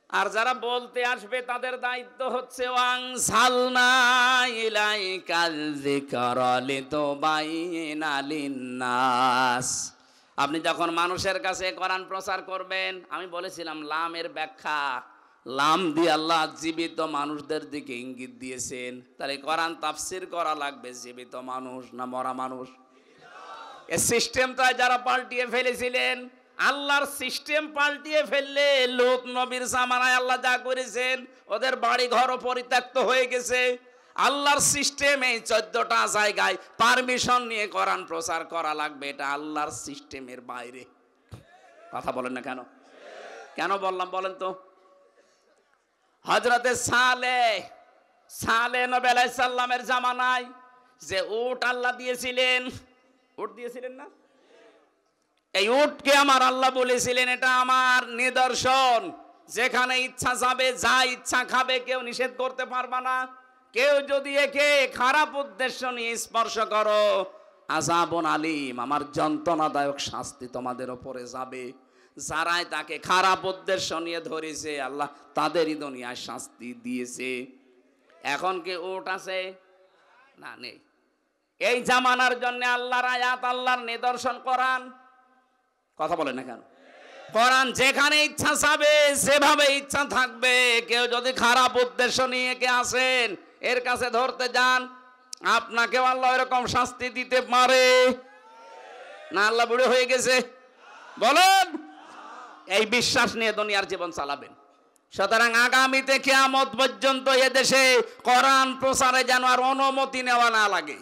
আর যারা বলতে আসবে তাদের দায়িত্ব হচ্ছে ওয়াংসালনা ইলাইকাল যিকরা লিতুবাইয়িনা লিন্নাস। আপনি যখন মানুষের কাছে কোরআন প্রচার করবেন, আমি বলেছিলাম লামের ব্যাখ্যা, লাম দিয়ে আল্লাহ জীবিত মানুষদের দিকে ইঙ্গিত দিয়েছেন। তাহলে কোরআন তাফসির করা লাগবে জীবিত মানুষ না মরা মানুষ? এই সিস্টেমটা যারা পাল্টিয়ে ফেলেছিলেন, আল্লাহর সিস্টেম পাল্টিয়ে ফেললে লূত নবীর জামানায় আল্লাহ যা করেছেন, ওদের বাড়ি ঘরও পরিত্যক্ত হয়ে গেছে। আল্লাহর সিস্টেমে 14টা জায়গায় পারমিশন নিয়ে কোরআন প্রচার করা লাগবে, এটা আল্লাহর সিস্টেমের বাইরে। কথা বলেন না কেন? কেন বললাম বলেন তো? হযরতে সালেহ নবী আলাইহিস সালামের জামানায় যে উট আল্লাহ দিয়েছিলেন, উট দিয়েছিলেন না? এই উটকে আমার আল্লাহ বলেছিলেন এটা আমার নিদর্শন, যেখানে ইচ্ছা যাবে, যা ইচ্ছা খাবে, কেউ নিষেধ করতে পারবা না। কেউ যদি একে খারাপ উদ্দেশ্য নিয়ে স্পর্শ করো, আযাবুন আলীম, আমার যন্ত্রণাদায়ক শাস্তি তোমাদের উপরে যাবে। যারাই তাকে খারাপ উদ্দেশ্য নিয়ে ধরেছে আল্লাহ তাদেরই দুনিয়ায় শাস্তি দিয়েছে। এখন কি উট আছে? না, নেই। এই জামানার জন্য আল্লাহর আয়াত, আল্লাহর নিদর্শন কোরআন। কথা বলে না কেন? কোরআন যেখানে ইচ্ছা যাবে, যেভাবে ইচ্ছা থাকবে। কেউ যদি খারাপ উদ্দেশ্য নিয়ে কে আসেন, এর কাছে ধরতে যান, আপনাকেও আল্লাহ এরকম শাস্তি দিতে পারে না। আল্লাহ বুড়ো হয়ে গেছে? বলেন। এই বিশ্বাস নিয়ে দুনিয়ার জীবন চালাবেন। সুতরাং আগামীতে কিয়ামত পর্যন্ত এদেশে কোরআন প্রচারে যেন আর অনুমতি নেওয়া না লাগে।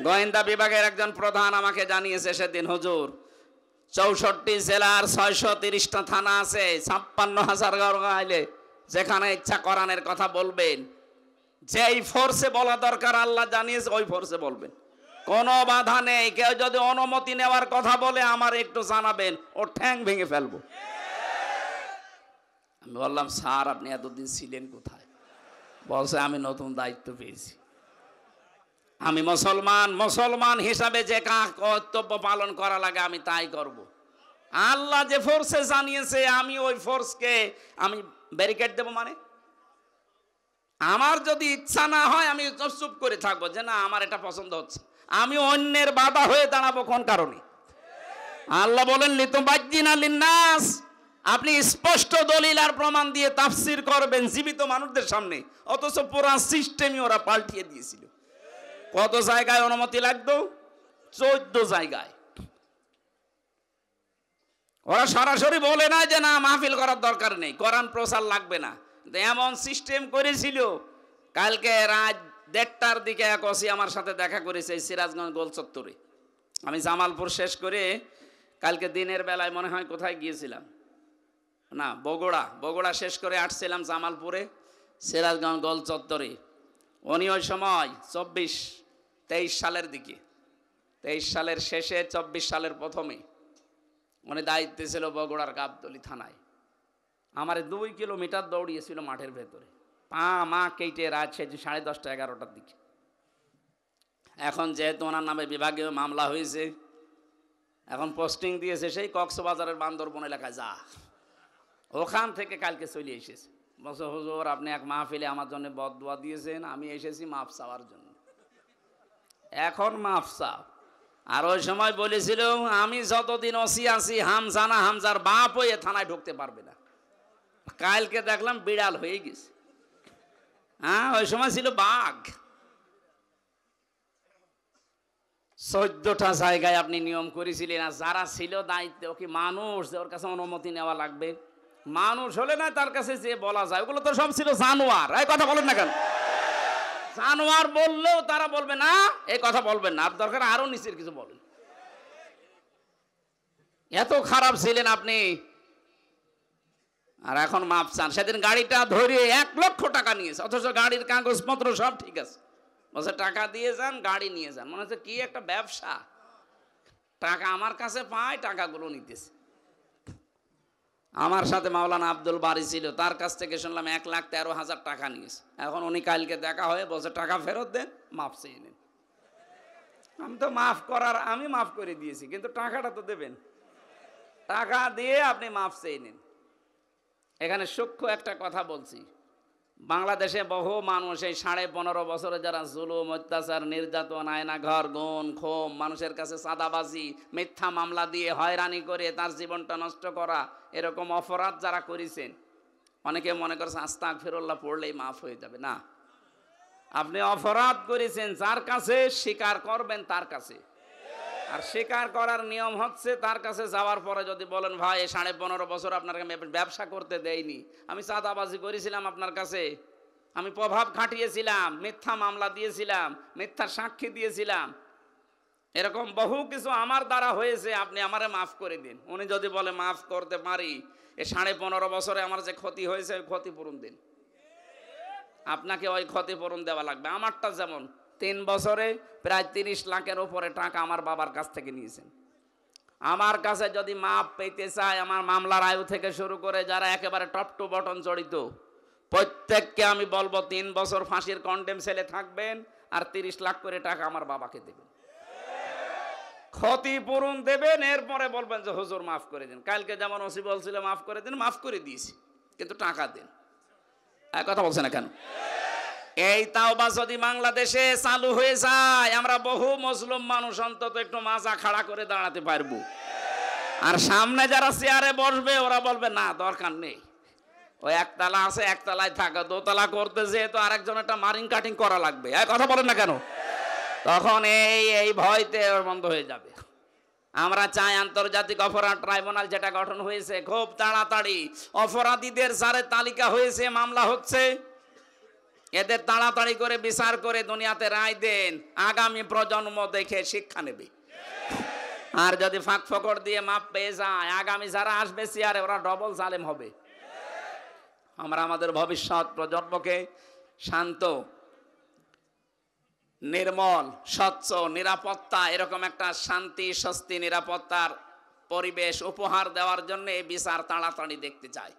গোয়েন্দা বিভাগের একজন প্রধান আমাকে জানিয়েছে সেদিন, হুজুর 64 জেলার 630টা থানা আছে, 56,000 গাইলে, যেখানে ইচ্ছা কোরআনের কথা বলবেন। যেই ফোর্সে বলা দরকার আল্লাহ জানিয়েছে ওই ফোর্সে বলবেন, কোনো বাধা নেই। কেউ যদি অনুমতি নেওয়ার কথা বলে আমার একটু জানাবেন, ও ঠ্যাং ভেঙে ফেলবো। আমি বললাম, স্যার আপনি এতদিন ছিলেন কোথায়? বলছে আমি নতুন দায়িত্ব পেয়েছি। আমি মুসলমান হিসাবে যে কর্তব্য পালন করা লাগে আমি তাই করব। আল্লাহ যে ফোর্সে জানিয়েছে আমি ওই ফোর্সকে আমি ব্যারিকেড দেব? মানে আমার যদি ইচ্ছা না হয় আমি চুপ করে থাকবো যে না আমার এটা পছন্দ হচ্ছে, আমি অন্যের বাধা হয়ে দাঁড়াবো কোন কারণে? আল্লাহ বলেন লিতুবাজ্জিনা লিন্নাস, আপনি স্পষ্ট দলিল আর প্রমাণ দিয়ে তাফসীর করবেন জীবিত মানুষদের সামনে, অথচ পুরো সিস্টেমই ওরা পাল্টিয়ে দিয়েছিল। কত জায়গায় অনুমতি লাগতো? 14 জায়গায়। ওরা সরাসরি বলে না যে না মাহফিল করার দরকার নেই, কোরআন প্রচার লাগবে না, এমন সিস্টেম করেছিল। কালকে রাত 1:30টার দিকে এক ওসি আমার সাথে দেখা করেছে সিরাজগঞ্জ গোল চত্বরে। আমি জামালপুর শেষ করে কালকে দিনের বেলায় মনে হয় কোথায় গিয়েছিলাম, না বগুড়া শেষ করে আসছিলাম জামালপুরে সিরাজগঞ্জ গোল চত্বরে। উনি ওই সময় 23 সালের দিকে, 23 সালের শেষে 24 সালের প্রথমে উনি দায়িত্বে ছিল বগুড়ার গাবতলী থানায়। আমার 2 কিলোমিটার দৌড়িয়েছিল মাঠের ভেতরে, মা কেটে রাত 10:30 11টার দিকে। এখন যেহেতু ওনার নামে বিভাগীয় মামলা হয়েছে, এখন পোস্টিং দিয়েছে সেই কক্সবাজারের বান্দরবন এলাকায়, যা ওখান থেকে কালকে চলে এসেছে। বলছে হুজুর আপনি এক মাহফিলে আমার জন্য বদদুয়া দিয়েছেন, আমি এসেছি মাফ চাওয়ার জন্য। এখন মাফ চাও। আর ওই সময় বলেছিল আমি যতদিন ওসি আছি হামজার বাপ হয়ে থানায় ঢুকতে পারবে না। কালকে দেখলাম বিড়াল হয়ে গেছে। হ্যাঁ, ওই সময় ছিল বাঘ। 14টা জায়গায় আপনি নিয়ম করেছিলেন, আর যারা ছিল দায়িত্বে, ও কি মানুষ যে ওর কাছে অনুমতি নেওয়া লাগবে? মানুষ হলে না তার কাছে যে বলা যায়, ওগুলো তো সব ছিল জানোয়ার। এই কথা বলেন না কেন? জানোয়ার বললেও তারা বলবে না, এই কথা বলবেন না, আপনার দরকার আরো নিচের কিছু বলেন। এত খারাপ ছিলেন আপনি, আর এখন মাপ চান। সেদিন গাড়িটা ধরে 1 লক্ষ টাকা নিয়েছে, অথচ গাড়ির কাগজপত্র সব ঠিক আছে। বলছে টাকা দিয়ে যান, গাড়ি নিয়ে যান। মনে হচ্ছে কি একটা ব্যবসা, টাকা আমার কাছে পায়, টাকাগুলো নিতেছে। আমার সাথে মাওলানা আব্দুল বারি ছিল, তার কাছ থেকে শুনলাম 1,13,000 টাকা নিয়েছে। এখন উনি কালকে দেখা হয়ে বলছে টাকা ফেরত দেন, মাফ চেয়ে নেন। আমি তো আমি মাফ করে দিয়েছি, কিন্তু টাকাটা তো দেবেন। টাকা দিয়ে আপনি মাফ চেয়ে নেন। এখানে সূক্ষ্ম একটা কথা বলছি, বাংলাদেশে বহু মানুষ এই 15.5 বছরে যারা জুলুম, অত্যাচার, নির্যাতন, আয়নাঘর, গুম, খুন, মানুষের কাছে চাঁদাবাজি, মিথ্যা মামলা দিয়ে হয়রানি করে তার জীবনটা নষ্ট করা, এরকম অপরাধ যারা করেছেন, অনেকে মনে করছে আস্তাগফিরুল্লাহ পড়লেই মাফ হয়ে যাবে। না, আপনি অপরাধ করেছেন, যার কাছে স্বীকার করবেন তার কাছে। আর স্বীকার করার নিয়ম হচ্ছে তার কাছে যাওয়ার পরে যদি বলেন ভাই 15.5 বছর আপনাকে ব্যবসা করতে দেয়নি, আমি চাঁদাবাজি করেছিলাম আপনার কাছে, আমি প্রভাব খাটিয়েছিলাম, মিথ্যা মামলা দিয়েছিলাম, মিথ্যা সাক্ষী দিয়েছিলাম, এরকম বহু কিছু আমার দ্বারা হয়েছে, আপনি আমারে মাফ করে দিন। উনি যদি বলে মাফ করতে পারি, এই 15.5 বছরে আমার যে ক্ষতি হয়েছে ওই ক্ষতিপূরণ দিন। আপনাকে ওই ক্ষতিপূরণ দেওয়া লাগবে। আমারটা যেমন 3 বছরে প্রায় 30 লাখের উপরে টাকা আমার বাবার কাছ থেকে নিয়েছেন। আমার কাছে যদি মাপ পেতে চায়, আমার মামলার আয়ু থেকে শুরু করে যারা একেবারে টপ টু বটন জড়িত, প্রত্যেককে আমি বলবো 3 বছর ফাঁসির কন্ডেম সেলে থাকবেন আর 30 লাখ করে টাকা আমার বাবাকে দেবেন, ক্ষতিপূরণ দেবেন। এরপরে বলবেন যে হুজুর মাফ করে দিন। কালকে যেমন ওসি বলছিল মাফ করে দিন, মাফ করে দিয়েছি, কিন্তু টাকা দেন। এক কথা বলছে না কেন? এই তাওবা যদি বাংলাদেশে চালু হয়ে যায়, আমরা বহু মুসলিম মানুষ অন্তত একটু মাজা খাড়া করে দাঁড়াতে পারবো। আর সামনে যারা চেয়ারে বসবে ওরা বলবে না দরকার নেই, ওই একতলা আছে একতলায় থাকা, দোতলা করতে যেয়ে তো আরেকজন একটা মারিং কাটিং করা লাগবে। এক কথা বলেন না কেন? তখন এই ভয়তে বন্ধ হয়ে যাবে। আমরা চাই আন্তর্জাতিক অপরাধ ট্রাইব্যুনাল যেটা গঠন হয়েছে, খুব তাড়াতাড়ি অপরাধীদের যারে তালিকা হয়েছে, মামলা হচ্ছে, এদের তাড়াতাড়ি করে বিচার করে দুনিয়াতে রায় দেন, আগামী প্রজন্ম দেখে শিক্ষা নেবে। আর যদি ফাঁক ফকড় দিয়ে মাপ পেয়ে যায়, আগামী যারা আসবে চেয়ারে ওরা ডবল জালেম হবে। আমরা আমাদের ভবিষ্যৎ প্রজন্মকে শান্ত, নির্মল, স্বচ্ছ, নিরাপত্তা, এরকম একটা শান্তি, স্বস্তি, নিরাপত্তার পরিবেশ উপহার দেওয়ার জন্য এই বিচার তাড়াতাড়ি দেখতে চাই।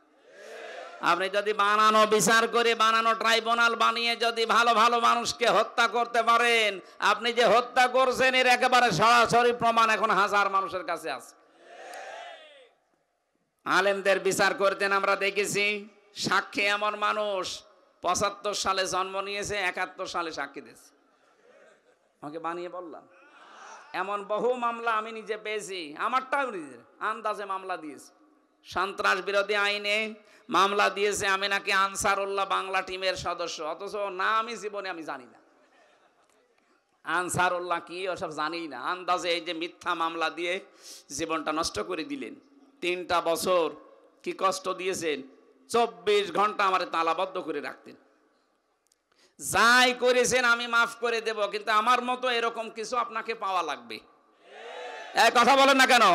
আপনি যদি বানানো বিচার করে বানানো ট্রাইব্যুনাল বানিয়ে যদি ভালো ভালো মানুষকে হত্যা করতে পারেন, আপনি যে হত্যা করছেন এর একেবারে সরাসরি প্রমাণ এখন হাজার মানুষের কাছে আছে। আলেমদের বিচার করতেন আমরা দেখেছি, সাক্ষী এমন মানুষ 75 সালে জন্ম নিয়েছে, 71 সালে সাক্ষী দিয়েছে। আমাকে বানিয়ে বললাম, এমন বহু মামলা আমি নিজে পেয়েছি, আমারটাও নিজের আন্দাজে মামলা দিয়েছি। সন্ত্রাস বিরোধী আইনে মামলা দিয়েছে আমি নাকি আনসারুল্লাহ বাংলা টিমের সদস্য, অথচ না আমি জীবনে আমি জানি না আনসারুল্লাহ কি, ওসব জানি না। আন্দাজে এই যে মিথ্যা মামলা দিয়ে জীবনটা নষ্ট করে দিলেন। 3টা বছর কি কষ্ট দিয়েছেন, 24 ঘন্টা আমার তালাবদ্ধ করে রাখতেন। যাই করেছেন আমি মাফ করে দেব, কিন্তু আমার মতো এরকম কিছু আপনাকে পাওয়া লাগবে। এই কথা বলেন না কেন?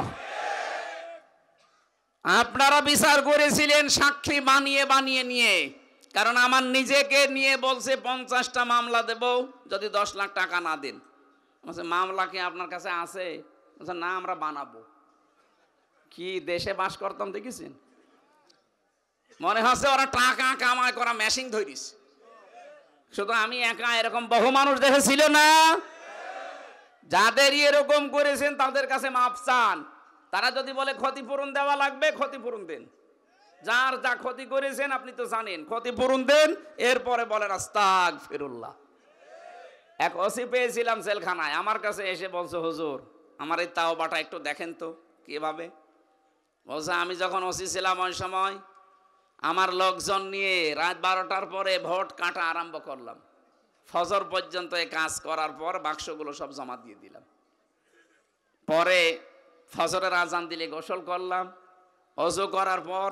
আপনারা বিচার করেছিলেন সাক্ষী বানিয়ে বানিয়ে নিয়ে, কারণ আমার নিজেকে নিয়ে বলছে 50টা মামলা দেব যদি 10 লাখ টাকা না দেন। মামলা কি আপনার কাছে আছে? না, আমরা বানাবো। কি দেশে বাস করতাম দেখেছেন? মনে হচ্ছে ওরা টাকা কামাই করা মেশিন ধরিস। শুধু আমি একা, এরকম বহু মানুষ দেখেছিল না? যাদের এরকম করেছেন তাদের কাছে মাপ চান। তারা যদি বলে ক্ষতিপূরণ দেওয়া লাগবে, ক্ষতিপূরণ দেন। যার যা ক্ষতি করেছেন আপনি তো জানেন, ক্ষতিপূরণ দেন। এরপরে বলেন আস্তাগফিরুল্লাহ। এক ওসি পেয়েছিলাম জেলখানায়, আমার কাছে এসে বলছে হুজুর আমার এই তাওবাটা একটু দেখেন তো কিভাবে। বলছে আমি যখন ওসি ছিলাম ওই সময় আমার লোকজন নিয়ে রাত 12টার পরে ভোট কাটা আরম্ভ করলাম। ফজর পর্যন্ত এই কাজ করার পর বাক্সগুলো সব জমা দিয়ে দিলাম। পরে ফজরের আজান দিলে গোসল করলাম, ওযু করার পর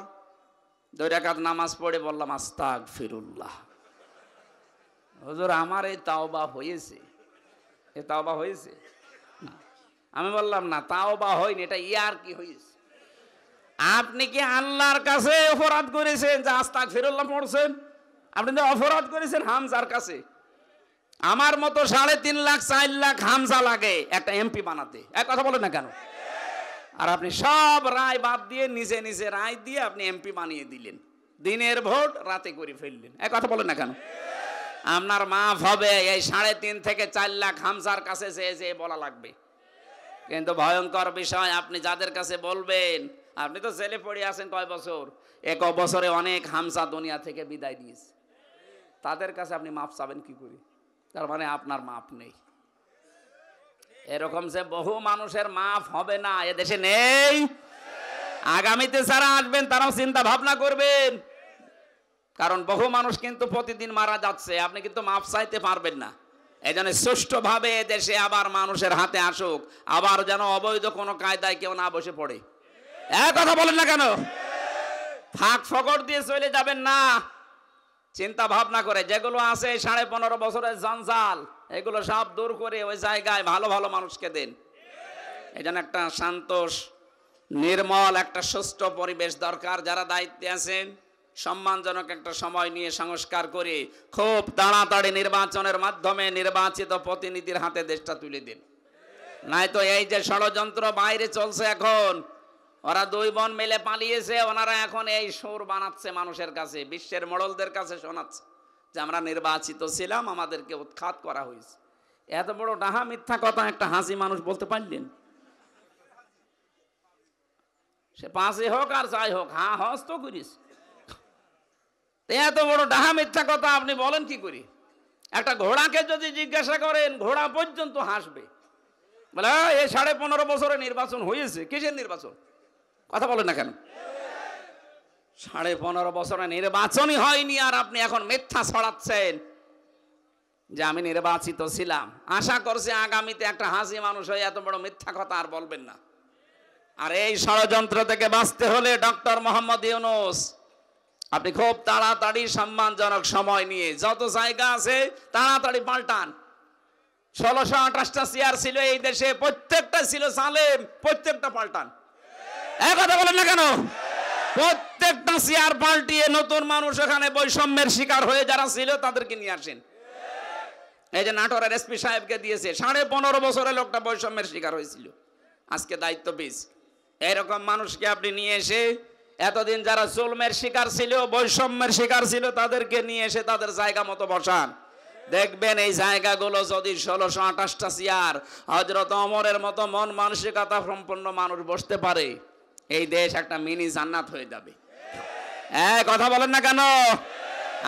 2 রাকাত নামাজ পড়ে বললাম আস্তাগফিরুল্লাহ। হুজুর আমার এই তাওবা হয়েছে, এই তাওবা হয়েছে। আমি বললাম না, তাওবা হয়নি, এটা ইয়ার কি হয়েছে। আপনি কি আল্লাহর কাছে অপরাধ করেছেন যে আস্তাগফিরুল্লাহ পড়ছেন? আপনি তো অপরাধ করেছেন হামজার কাছে। আমার মতো 3.5 লাখ 4 লাখ হামজা লাগে একটা এমপি বানাতে। এক কথা বলেন না কেন? আর আপনি সব রায় বাদ দিয়ে নিজে নিজে রায় দিয়ে আপনি এমপি বানিয়ে দিলেন। দিনের ভোট রাতে করে ফেললেন। এক কথা বলেন না কেন? আপনার মাফ হবে এই 3.5 থেকে 4 লাখ হামজার কাছে যে বলা লাগবে। কিন্তু ভয়ঙ্কর বিষয়, আপনি যাদের কাছে বলবেন, আপনি তো জেলে পড়ে আছেন কয় বছর, 1 বছরে অনেক হামজা দুনিয়া থেকে বিদায় নিয়েছে। তাদের কাছে আপনি মাপ চাবেন কি করে? তার মানে আপনার মাপ নেই। এরকম যে বহু মানুষের মাফ হবে না এদেশে নেই। আগামীতে যারা আসবেন তারাও চিন্তা ভাবনা করবেন, কারণ বহু মানুষ কিন্তু প্রতিদিন মারা যাচ্ছে। আপনি কিন্তু মাফ চাইতে পারবেন না। এই জন্য সুষ্ঠুভাবে দেশে আবার মানুষের হাতে আসুক, আবার যেন অবৈধ কোনো কায়দায় কেউ না বসে পড়ে। এক কথা বলেন না কেন? ফাঁক ফকর দিয়ে চলে যাবেন না। চিন্তা ভাবনা করে যেগুলো আছে 15.5 বছরের জঞ্জাল, এগুলো সব দূর করে ওই জায়গায় ভালো ভালো মানুষকে দেন। এই জন্য একটা শান্ত, নির্মল, একটা সুষ্ঠু পরিবেশ দরকার। যারা দায়িত্বে আছেন সম্মানজনক একটা সময় নিয়ে সংস্কার করে খুব তাড়াতাড়ি নির্বাচনের মাধ্যমে নির্বাচিত প্রতিনিধির হাতে দেশটা তুলে দিন। নাই তো এই যে ষড়যন্ত্র বাইরে চলছে এখন, ওরা দুই বোন মিলে পালিয়েছে, ওনারা এখন এই সুর বানাচ্ছে মানুষের কাছে, বিশ্বের মোড়লদের কাছে শোনাচ্ছে যে আমরা নির্বাচিত ছিলাম, আমাদেরকে উৎখাত করা হয়েছে। এত বড় ডাহা মিথ্যা কথা একটা হাসি মানুষ বলতে পারলেন? সে পাশে হোক আর যাই হোক, হ্যাঁ হস তো করিস। এত বড় ডাহা মিথ্যা কথা আপনি বলেন কি করি? একটা ঘোড়াকে যদি জিজ্ঞাসা করেন, ঘোড়া পর্যন্ত হাসবে, বলে এই 15.5 বছরে নির্বাচন হয়েছে। কিসের নির্বাচন? কথা বলেন না কেন? 15.5 বছরে নির্বাচনই হয়নি, আর আপনি এখন মিথ্যা ছড়াচ্ছেন যে আমি নির্বাচিত ছিলাম। আশা করছি আগামীতে একটা হাসি মানুষ হয়ে এত বড় মিথ্যা কথা আর বলবেন না। আর এই ষড়যন্ত্র থেকে বাঁচতে হলে ডক্টর মোহাম্মদ ইউনূস আপনি খুব তাড়াতাড়ি সম্মানজনক সময় নিয়ে যত জায়গা আছে তাড়াতাড়ি পাল্টান। 1628টা চেয়ার ছিল এই দেশে, প্রত্যেকটা ছিল জালেম, প্রত্যেকটা পাল্টান। এক কথা বলেন না কেন? প্রত্যেকটা চেয়ার পাল্টিয়ে নতুন মানুষ এখানে বৈষম্যের শিকার হয়ে যারা ছিল তাদেরকে নিয়ে আসেন। এই যে নাটোরের এসপি সাহেবকে দিয়েছে, 15.5 বছরে লোকটা বৈষম্যের শিকার হয়েছিল, আজকে দায়িত্ব পেয়েছে। এইরকম মানুষকে আপনি নিয়ে এসে এতদিন যারা জুলমের শিকার ছিল, বৈষম্যের শিকার ছিল, তাদেরকে নিয়ে এসে তাদের জায়গা মতো বসান। দেখবেন এই জায়গাগুলো যদি 1628টা চেয়ার হযরত ওমরের মতো মন মানসিকতা সম্পন্ন মানুষ বসতে পারে, এই দেশ একটা মিনি জান্নাত হয়ে যাবে। কথা বলেন না কেন?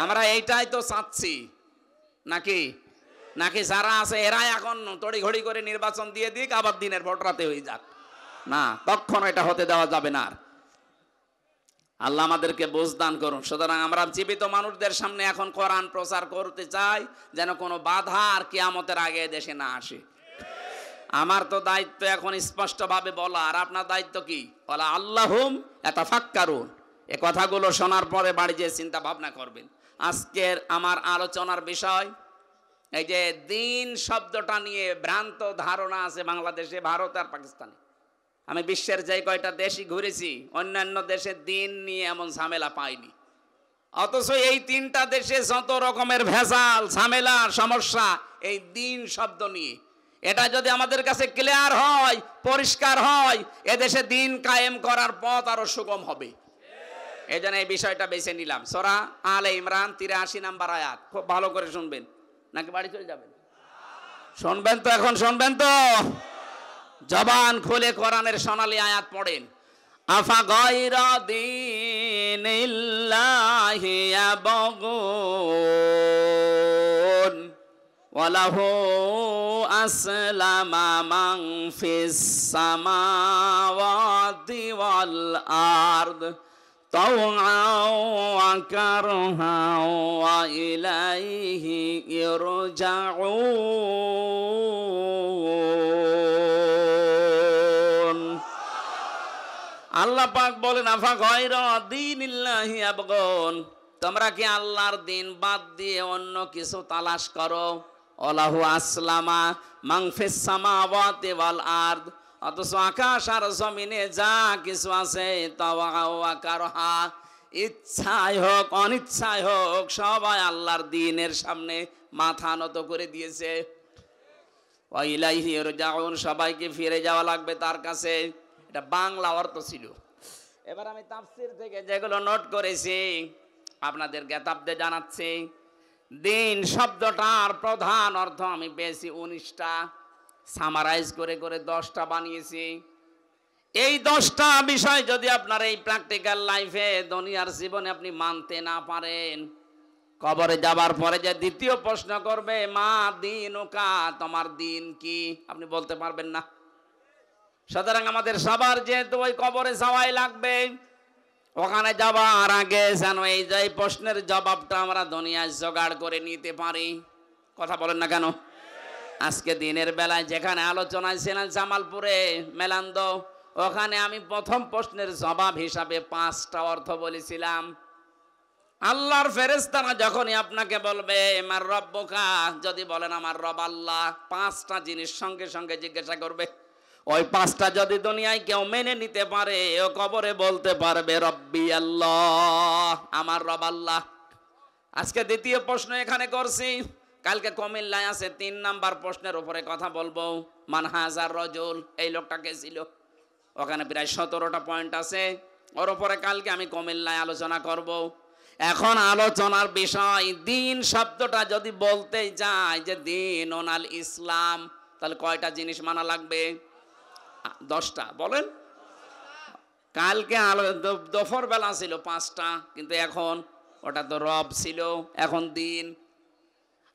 আমরা এইটাই তো চাচ্ছি, নাকি নাকি যারা আছে এরা এখন তড়িঘড়ি করে নির্বাচন দিয়ে দিক, আবার দিনের ভোট রাতে হয়ে যাক? না, কখনো এটা হতে দেওয়া যাবে না। আল্লাহ আমাদেরকে বুঝ দান করুন। সুতরাং আমরা জীবিত মানুষদের সামনে এখন কোরআন প্রচার করতে চাই, যেন কোনো বাধা আর কিয়ামতের আগে দেশে না আসে। আমার তো দায়িত্ব এখন স্পষ্টভাবে বলা, আর আপনার দায়িত্ব কি? বলা আল্লাহুম ইয়াতাফাক্কারুন। এই কথাগুলো শোনার পরে বাড়ি যেয়ে চিন্তা ভাবনা করবেন। আজকের আমার আলোচনার বিষয় এই যে দিন শব্দটা নিয়ে ভ্রান্ত ধারণা আছে বাংলাদেশে, ভারত আর পাকিস্তানে। আমি বিশ্বের যে কয়টা দেশই ঘুরেছি, অন্যান্য দেশে দিন নিয়ে এমন ঝামেলা পাইনি। অথচ এই 3টা দেশে যত রকমের ভেজাল, ঝামেলা, সমস্যা এই দিন শব্দ নিয়ে। এটা যদি আমাদের কাছে ক্লিয়ার হয়, পরিষ্কার হয়, এদেশে দিন কায়েম করার পথ আরো সুগম হবে। এই জন্য এই বিষয়টা বেছে নিলাম। সূরা আলে ইমরান 83 নম্বর আয়াত, খুব ভালো করে শুনবেন, নাকি বাড়ি চলে যাবেন? শুনবেন তো, এখন শুনবেন তো, জবান খুলে কোরআনের সোনালী আয়াত পড়েন। আফা গায়রা দীনিল্লাহি ইয়াবগুন ওয়ালাহু আসলামা মান ফিস সামাওয়াতি ওয়াল আরদ তাওআন ওয়া কারহান ওয়া ইলাইহি ইরজাউন। আল্লাহ পাক বলেন আফা গায়রা দীনিল্লাহি ইয়াবগুন, তোমরা কি আল্লাহর দিন বাদ দিয়ে অন্য কিছু তালাশ করো? ওয়ালাহু আসলামা মান ফিস সামাওয়াতি ওয়াল আরদ, অথচ আকাশ আর জমিনে যা কিছু আছে তাওআন ওয়া কারহা, ইচ্ছায় হোক অনিচ্ছায় হোক, সবাই আল্লাহর দ্বীনের সামনে মাথা নত করে দিয়েছে। ওয়া ইলাইহি ইরজাউন, সবাইকে ফিরে যাওয়া লাগবে তার কাছে। এটা বাংলা অর্থ ছিল। এবার আমি তাফসীর থেকে যেগুলো নোট করেছি আপনাদের জ্ঞাতাব্দে জানাচ্ছি। দিন শব্দটার প্রধান অর্থ আমি পেয়েছি 19টা, সামারাইজ করে করে 10টা বানিয়েছি। এই 10টা বিষয় যদি আপনার এই প্র্যাকটিক্যাল লাইফে, দুনিয়ার জীবনে আপনি মানতে না পারেন, কবরে যাবার পরে যে দ্বিতীয় প্রশ্ন করবে মা দীনুকা, তোমার দিন কি, আপনি বলতে পারবেন না। সুতরাং আমাদের সবার যেহেতু ওই কবরে যাওয়াই লাগবে, ওখানে যাওয়ার আগে যেন এই যে প্রশ্নের জবাবটা আমরা দুনিয়ায় জোগাড় করে নিতে পারি। কথা বলেন না কেন? আজকে দিনের বেলায় যেখানে আলোচনায় ছিলেন জামালপুরে মেলান্দ, ওখানে আমি প্রথম প্রশ্নের জবাব হিসাবে 5টা অর্থ বলেছিলাম। আল্লাহর ফেরেশতারা যখনই আপনাকে বলবে আমার রব্বুকা, যদি বলেন আমার রব আল্লাহ, 5টা জিনিস সঙ্গে সঙ্গে জিজ্ঞাসা করবে। ওই পাঁচটা যদি দুনিয়ায় কেউ মেনে নিতে পারে, ও কবরে বলতে পারবে রব্বি আল্লাহ, আমার রব আল্লাহ। আজকে দ্বিতীয় প্রশ্ন এখানে করছি, কালকে কুমিল্লায় আছে 3 নাম্বার প্রশ্নের উপরে কথা বলবো। মানহাজার রজুল, এই লোকটা কে ছিল? ওখানে প্রায় 17টা পয়েন্ট আছে, ওর উপরে কালকে আমি কুমিল্লায় আলোচনা করব। এখন আলোচনার বিষয় দিন শব্দটা যদি বলতে যায় যে দিন ওনাল ইসলাম, তাহলে কয়টা জিনিস মানা লাগবে? 10টা। বলেন, কালকে দুপুর বেলা ছিল 5টা, কিন্তু এখন ওটা তো রব ছিল, এখন দিন।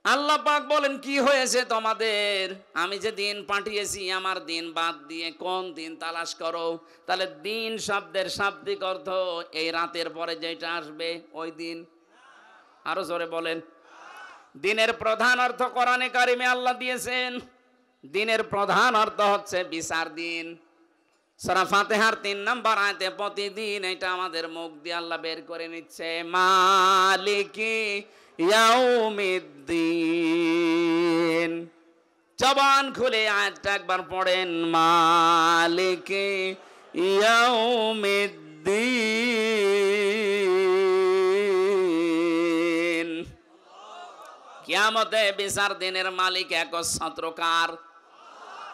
আল্লাহ পাক বলেন কি হয়েছে তোমাদের? আমি যে দিন পাঠিয়েছি আমার দিন বাদ দিয়ে কোন দিন তালাশ করো। তাহলে দিন শব্দের শাব্দিক অর্থ এই রাতের পরে যেটা আসবে ওই দিন। আরো জোরে বলেন। দিনের প্রধান অর্থ কোরআনে কারিমে আল্লাহ দিয়েছেন। দিনের প্রধান অর্থ হচ্ছে বিচার দিন। সূরা ফাতিহার 3 নম্বর আয়াতে প্রতিদিন এটা আমাদের মুখ দিয়ে আল্লাহ বের করে নিচ্ছে, মালিকি ইয়াউমিদ্দিন। জবান খুলে আয়াতটা একবার পড়েন, মালিকি ইয়াউমিদ্দিন। কিয়ামতে বিচার দিনের মালিক একচ্ছত্র কার?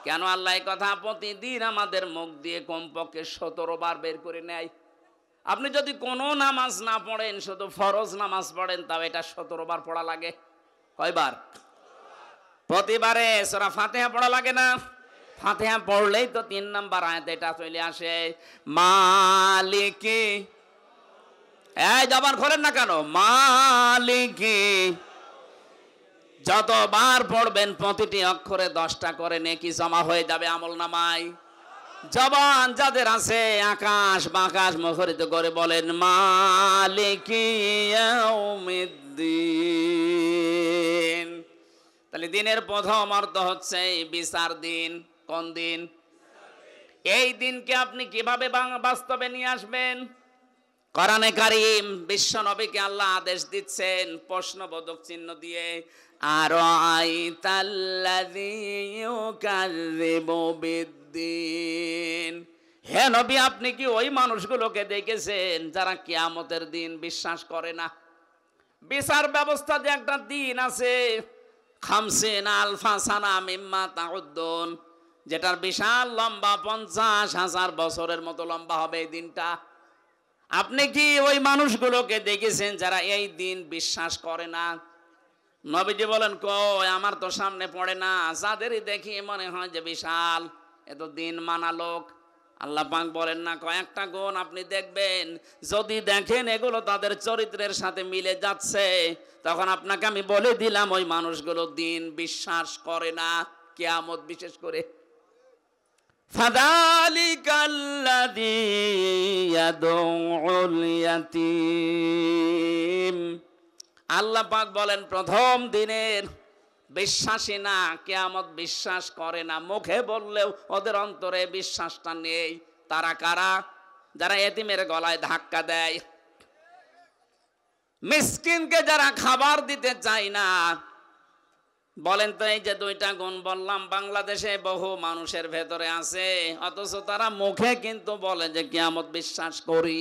কেন আল্লাহ এই কথা প্রতিদিন আমাদের মুখ দিয়ে কমপক্ষে 17 বার বের করে নেয়? আপনি যদি কোনো নামাজ না পড়েন, শুধু ফরজ নামাজ পড়েন, তাও এটা 17 বার পড়া লাগে। কয়বার? প্রতিবারে সূরা ফাতিহা পড়া লাগে না? ফাতিহা পড়লেই তো 3 নাম্বার আয়াত এটা চলে আসে, মালিকি। এই জবান খোলেন না কেন? মালিকি। যতবার পড়বেন প্রতিটি অক্ষরে 10টা করে নেকি জমা হয়ে যাবে আমলনামায়। জবান যাদের আছে আকাশ বাকাশ মুখরিত করে বলেন, মালিকি ইয়াউমিদ্দিন। তাহলে দিনের প্রথম অর্থ হচ্ছে বিচার দিন। কোন দিন? এই দিনকে আপনি কিভাবে বাস্তবে নিয়ে আসবেন? কোরআনে কারীম বিশ্ব নবীকে আল্লাহ আদেশ দিচ্ছেন প্রশ্নবোধক চিহ্ন দিয়ে, আরাআইতাল্লাযী ইউকাযযিবু বিদ্দিন। হে নবী, আপনি কি ওই মানুষগুলোকে দেখেছেন যারা কিয়ামতের দিন বিশ্বাস করে না? বিচার ব্যবস্থা যে একটা দিন আছে, 50 আলফা সানা মিম্মা তাউদ্দুন, যেটার বিশাল লম্বা 50,000 বছরের মতো লম্বা হবে এই দিনটা। আপনি কি ওই মানুষগুলোকে দেখেছেন যারা এই দিন বিশ্বাস করে না? নবীজি বলেন, কই, আমার তো সামনে পড়ে না। যাদেরই দেখি মনে হয় যে বিশাল, এত দিন মানা লোক। আল্লাহ পাক বলেন না, কয়েকটা গুণ আপনি দেখবেন, যদি দেখেন এগুলো তাদের চরিত্রের সাথে মিলে যাচ্ছে, তখন আপনাকে আমি বলে দিলাম ওই মানুষগুলো দিন বিশ্বাস করে না, কিয়ামত বিশেষ করে। ফাযালিকাল্লাযী ইয়াদউল ইয়াতীম। আল্লাহ পাক বলেন প্রথম দিনের বিশ্বাসী না, কিয়ামত বিশ্বাস করে না। মুখে বললেও ওদের অন্তরে বিশ্বাসটা নেই। তারা কারা? যারা এতিমের গলায় ধাক্কা দেয়, মিসকিনকে যারা খাবার দিতে চায় না। বলেন তো, এই যে 2টা গুণ বললাম বাংলাদেশে বহু মানুষের ভেতরে আছে, অথচ তারা মুখে কিন্তু বলে যে কিয়ামত বিশ্বাস করি।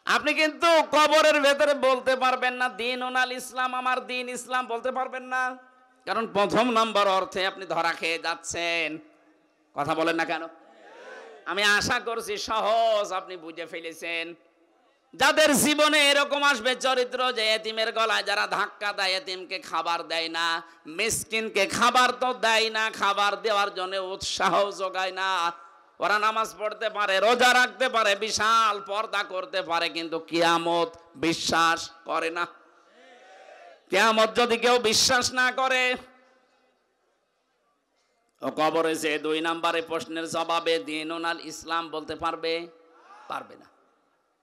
আপনি কিন্তু কবরের ভেতরে বলতে পারবেন না দিন ওনাল ইসলাম, আমার দিন ইসলাম বলতে পারবেন না, কারণ প্রথম নম্বর অর্থে আপনি ধরা খেয়ে যাচ্ছেন। কথা বলেন না কেন? আমি আশা করছি সহজ আপনি বুঝে ফেলেছেন। যাদের জীবনে এরকম আসবে চরিত্র যে এতিমের গলায় যারা ধাক্কা দেয়, এতিমকে খাবার দেয় না, মিসকিনকে খাবার তো দেয় না, খাবার দেওয়ার জন্য উৎসাহ যোগায় না। ওরা নামাজ পড়তে পারে, রোজা রাখতে পারে, বিশাল পর্দা করতে পারে, কিন্তু কিয়ামত বিশ্বাস করে না। কিয়ামত যদি কেউ বিশ্বাস না করে, ও কবরে যে 2 নম্বরে প্রশ্নের জবাবে দিন ওনাল ইসলাম বলতে পারবে? পারবে না।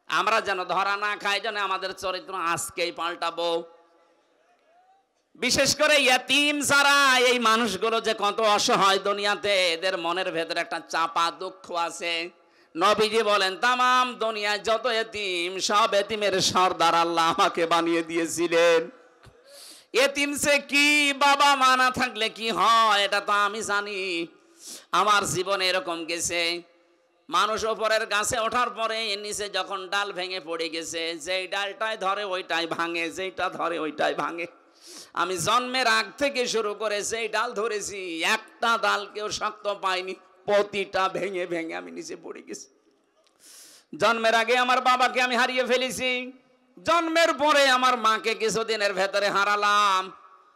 আমরা যেন ধরা না খাই, যেন আমাদের চরিত্র আজকেই পাল্টাবো। বিশেষ করে ইয়তিম যারা, এই মানুষগুলো যে কত অসহায় দুনিয়াতে, এদের মনের ভেতরে একটা চাপা দুঃখ আছে। নবীজি বলেন তামাম দুনিয়ায় যত এতিম, সব এতিমের সর্দার আল্লাহ আমাকে বানিয়ে দিয়েছিলেন। এতিম সে কি, বাবা মা না থাকলে কি হয় এটা তো আমি জানি। আমার জীবনে এরকম গেছে, মানুষ ওপরের গাছে ওঠার পরে এর নিচে যখন ডাল ভেঙে পড়ে গেছে, যেই ডালটাই ধরে ওইটাই ভাঙে, যেইটা ধরে ওইটাই ভাঙে। আমি জন্মের আগ থেকে শুরু করে যেই ডাল ধরেছি, একটা ডাল কেউ শক্ত পাইনি, প্রতিটা ভেঙে ভেঙে আমি নিচে পড়ে গেছি। জন্মের আগে আমার বাবাকে আমি হারিয়ে ফেলেছি, জন্মের পরে আমার মাকে কিছুদিনের ভেতরে হারালাম,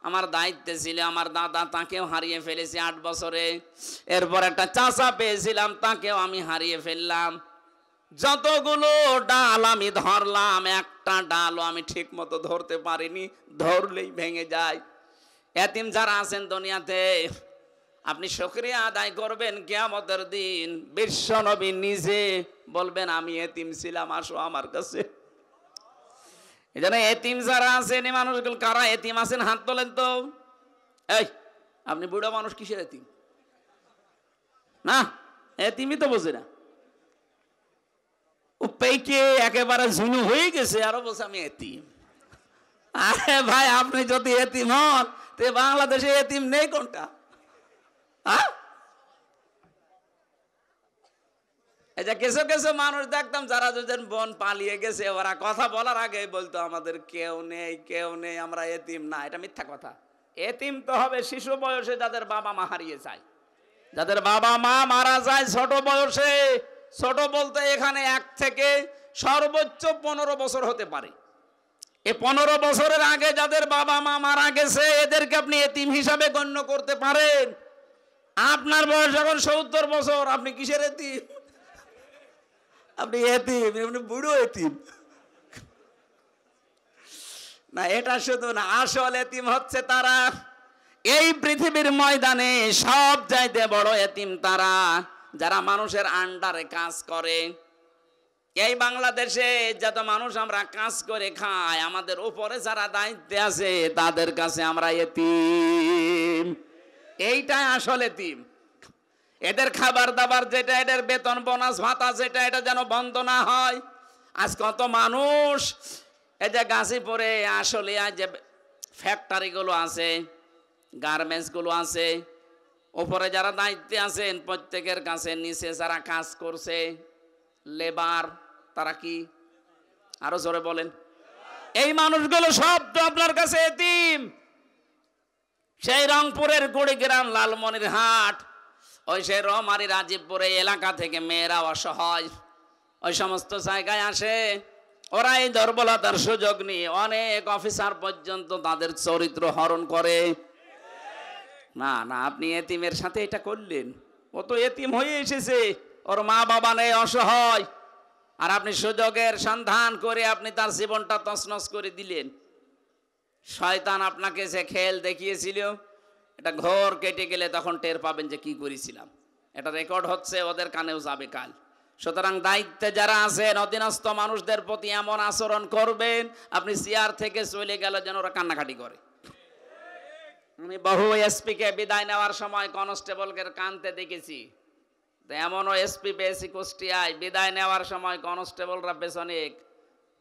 আমার দায়িত্বে ছিল আমার দাদা, তাকেও হারিয়ে ফেলেছি 8 বছরে। এরপর একটা চাচা পেয়েছিলাম, তাকেও আমি হারিয়ে ফেললাম। যতগুলো ডাল আমি ধরলাম, একটা ডালও আমি ঠিক মতো ধরতে পারিনি, ধরলেই ভেঙে যায়। এতিম যারা আছেন দুনিয়াতে, আপনি শুকরিয়া আদায় করবেন কিয়ামতের দিন। বিশ্বনবী নিজে বলবেন আমি এতিম ছিলাম, আসো আমার কাছে। এই জন্য এতিম যারা আছেন, এই মানুষগুলো কারা এতিম আছেন হাত তোলেন তো। এই আপনি বুড়ো মানুষ, কিসের এতিম? না, এতিমই তো বোঝে না। ও পেকে একেবারে ঝুনু হয়ে গেছে, আরো বলছে আমি এতিম। আরে ভাই, আপনি যদি এতিম হন, তো বাংলাদেশে এতিম নেই কোনটা? এই যে কিছু কিছু মানুষ দেখতাম যারা দুজন বোন পালিয়ে গেছে, ওরা কথা বলার আগে বলতো আমাদের কেউ নেই, কেউ নেই, আমরা এতিম না। এটা মিথ্যা কথা। এতিম তো হবে শিশু বয়সে, যাদের বাবা মা হারিয়ে যায়, যাদের বাবা মা মারা যায় ছোট বয়সে। ছোট বলতে এখানে 1 থেকে সর্বোচ্চ 15 বছর হতে পারে। এই 15 বছরের আগে যাদের বাবা মা মারা গেছে, এদেরকে আপনি এতিম হিসাবে গণ্য করতে পারেন। আপনার বয়স এখন 70 বছর, আপনি কিসের এতিম? আপনি এতিম, আপনি বুড়ো এতিম না। এটা শুধু না, আসল এতিম হচ্ছে তারা, এই পৃথিবীর ময়দানে সব চাইতে বড় এতিম তারা, যারা মানুষের আন্ডারে কাজ করে। এই বাংলাদেশে যত মানুষ আমরা কাজ করে খাই, আমাদের উপরে যারা দায়িত্বে আছে তাদের কাছে আমরা এতিম। এইটাই আসল এতিম। এদের খাবার দাবার যেটা, এদের বেতন বোনাস ভাতা যেটা, এটা যেন বন্ধ না হয়। আজ কত মানুষ এই যে গাজীপুরে আসলে যে ফ্যাক্টরিগুলো আছে, গার্মেন্টসগুলো আছে, উপরে যারা দায়িত্বে আছেন প্রত্যেকের কাছে নিচে যারা কাজ করছে লেবার, তারা কি? আরো জোরে বলেন। এই মানুষগুলো সব তো আপনার কাছে এতিম। সেই রংপুরের কুড়িগ্রাম, লালমনিরহাট, ওই সেই রমারি রাজীবপুরে এলাকা থেকে মেয়েরা অসহায় ওই সমস্ত জায়গায় আসে। ওরা এই দুর্বলতার সুযোগ নিয়ে অনেক অফিসার পর্যন্ত তাদের চরিত্র হরণ করে। না না, আপনি এতিমের সাথে এটা করলেন। ও তো এতিম হয়ে এসেছে, ওর মা বাবা নেই, অসহায়, আর আপনি সুযোগের সন্ধান করে আপনি তার জীবনটা তছনছ করে দিলেন। শয়তান আপনাকে যে খেল দেখিয়েছিল, এটা ঘোর কেটে গেলে তখন টের পাবেন যে কি করেছিলাম। এটা রেকর্ড হচ্ছে, ওদের কানেও যাবে কাল। সুতরাং দায়িত্বে যারা আছেন, অধীনস্থ মানুষদের প্রতি এমন আচরণ করবেন, আপনি চেয়ার থেকে চলে গেলে যেন ওরা কান্নাকাটি করে। আমি বহু এসপিকে বিদায় নেওয়ার সময় কনস্টেবলকে কানতে দেখেছি। এমনও এসপি পেয়েছি কুষ্টিয়ায়, বিদায় নেওয়ার সময় কনস্টেবলরা পেছনে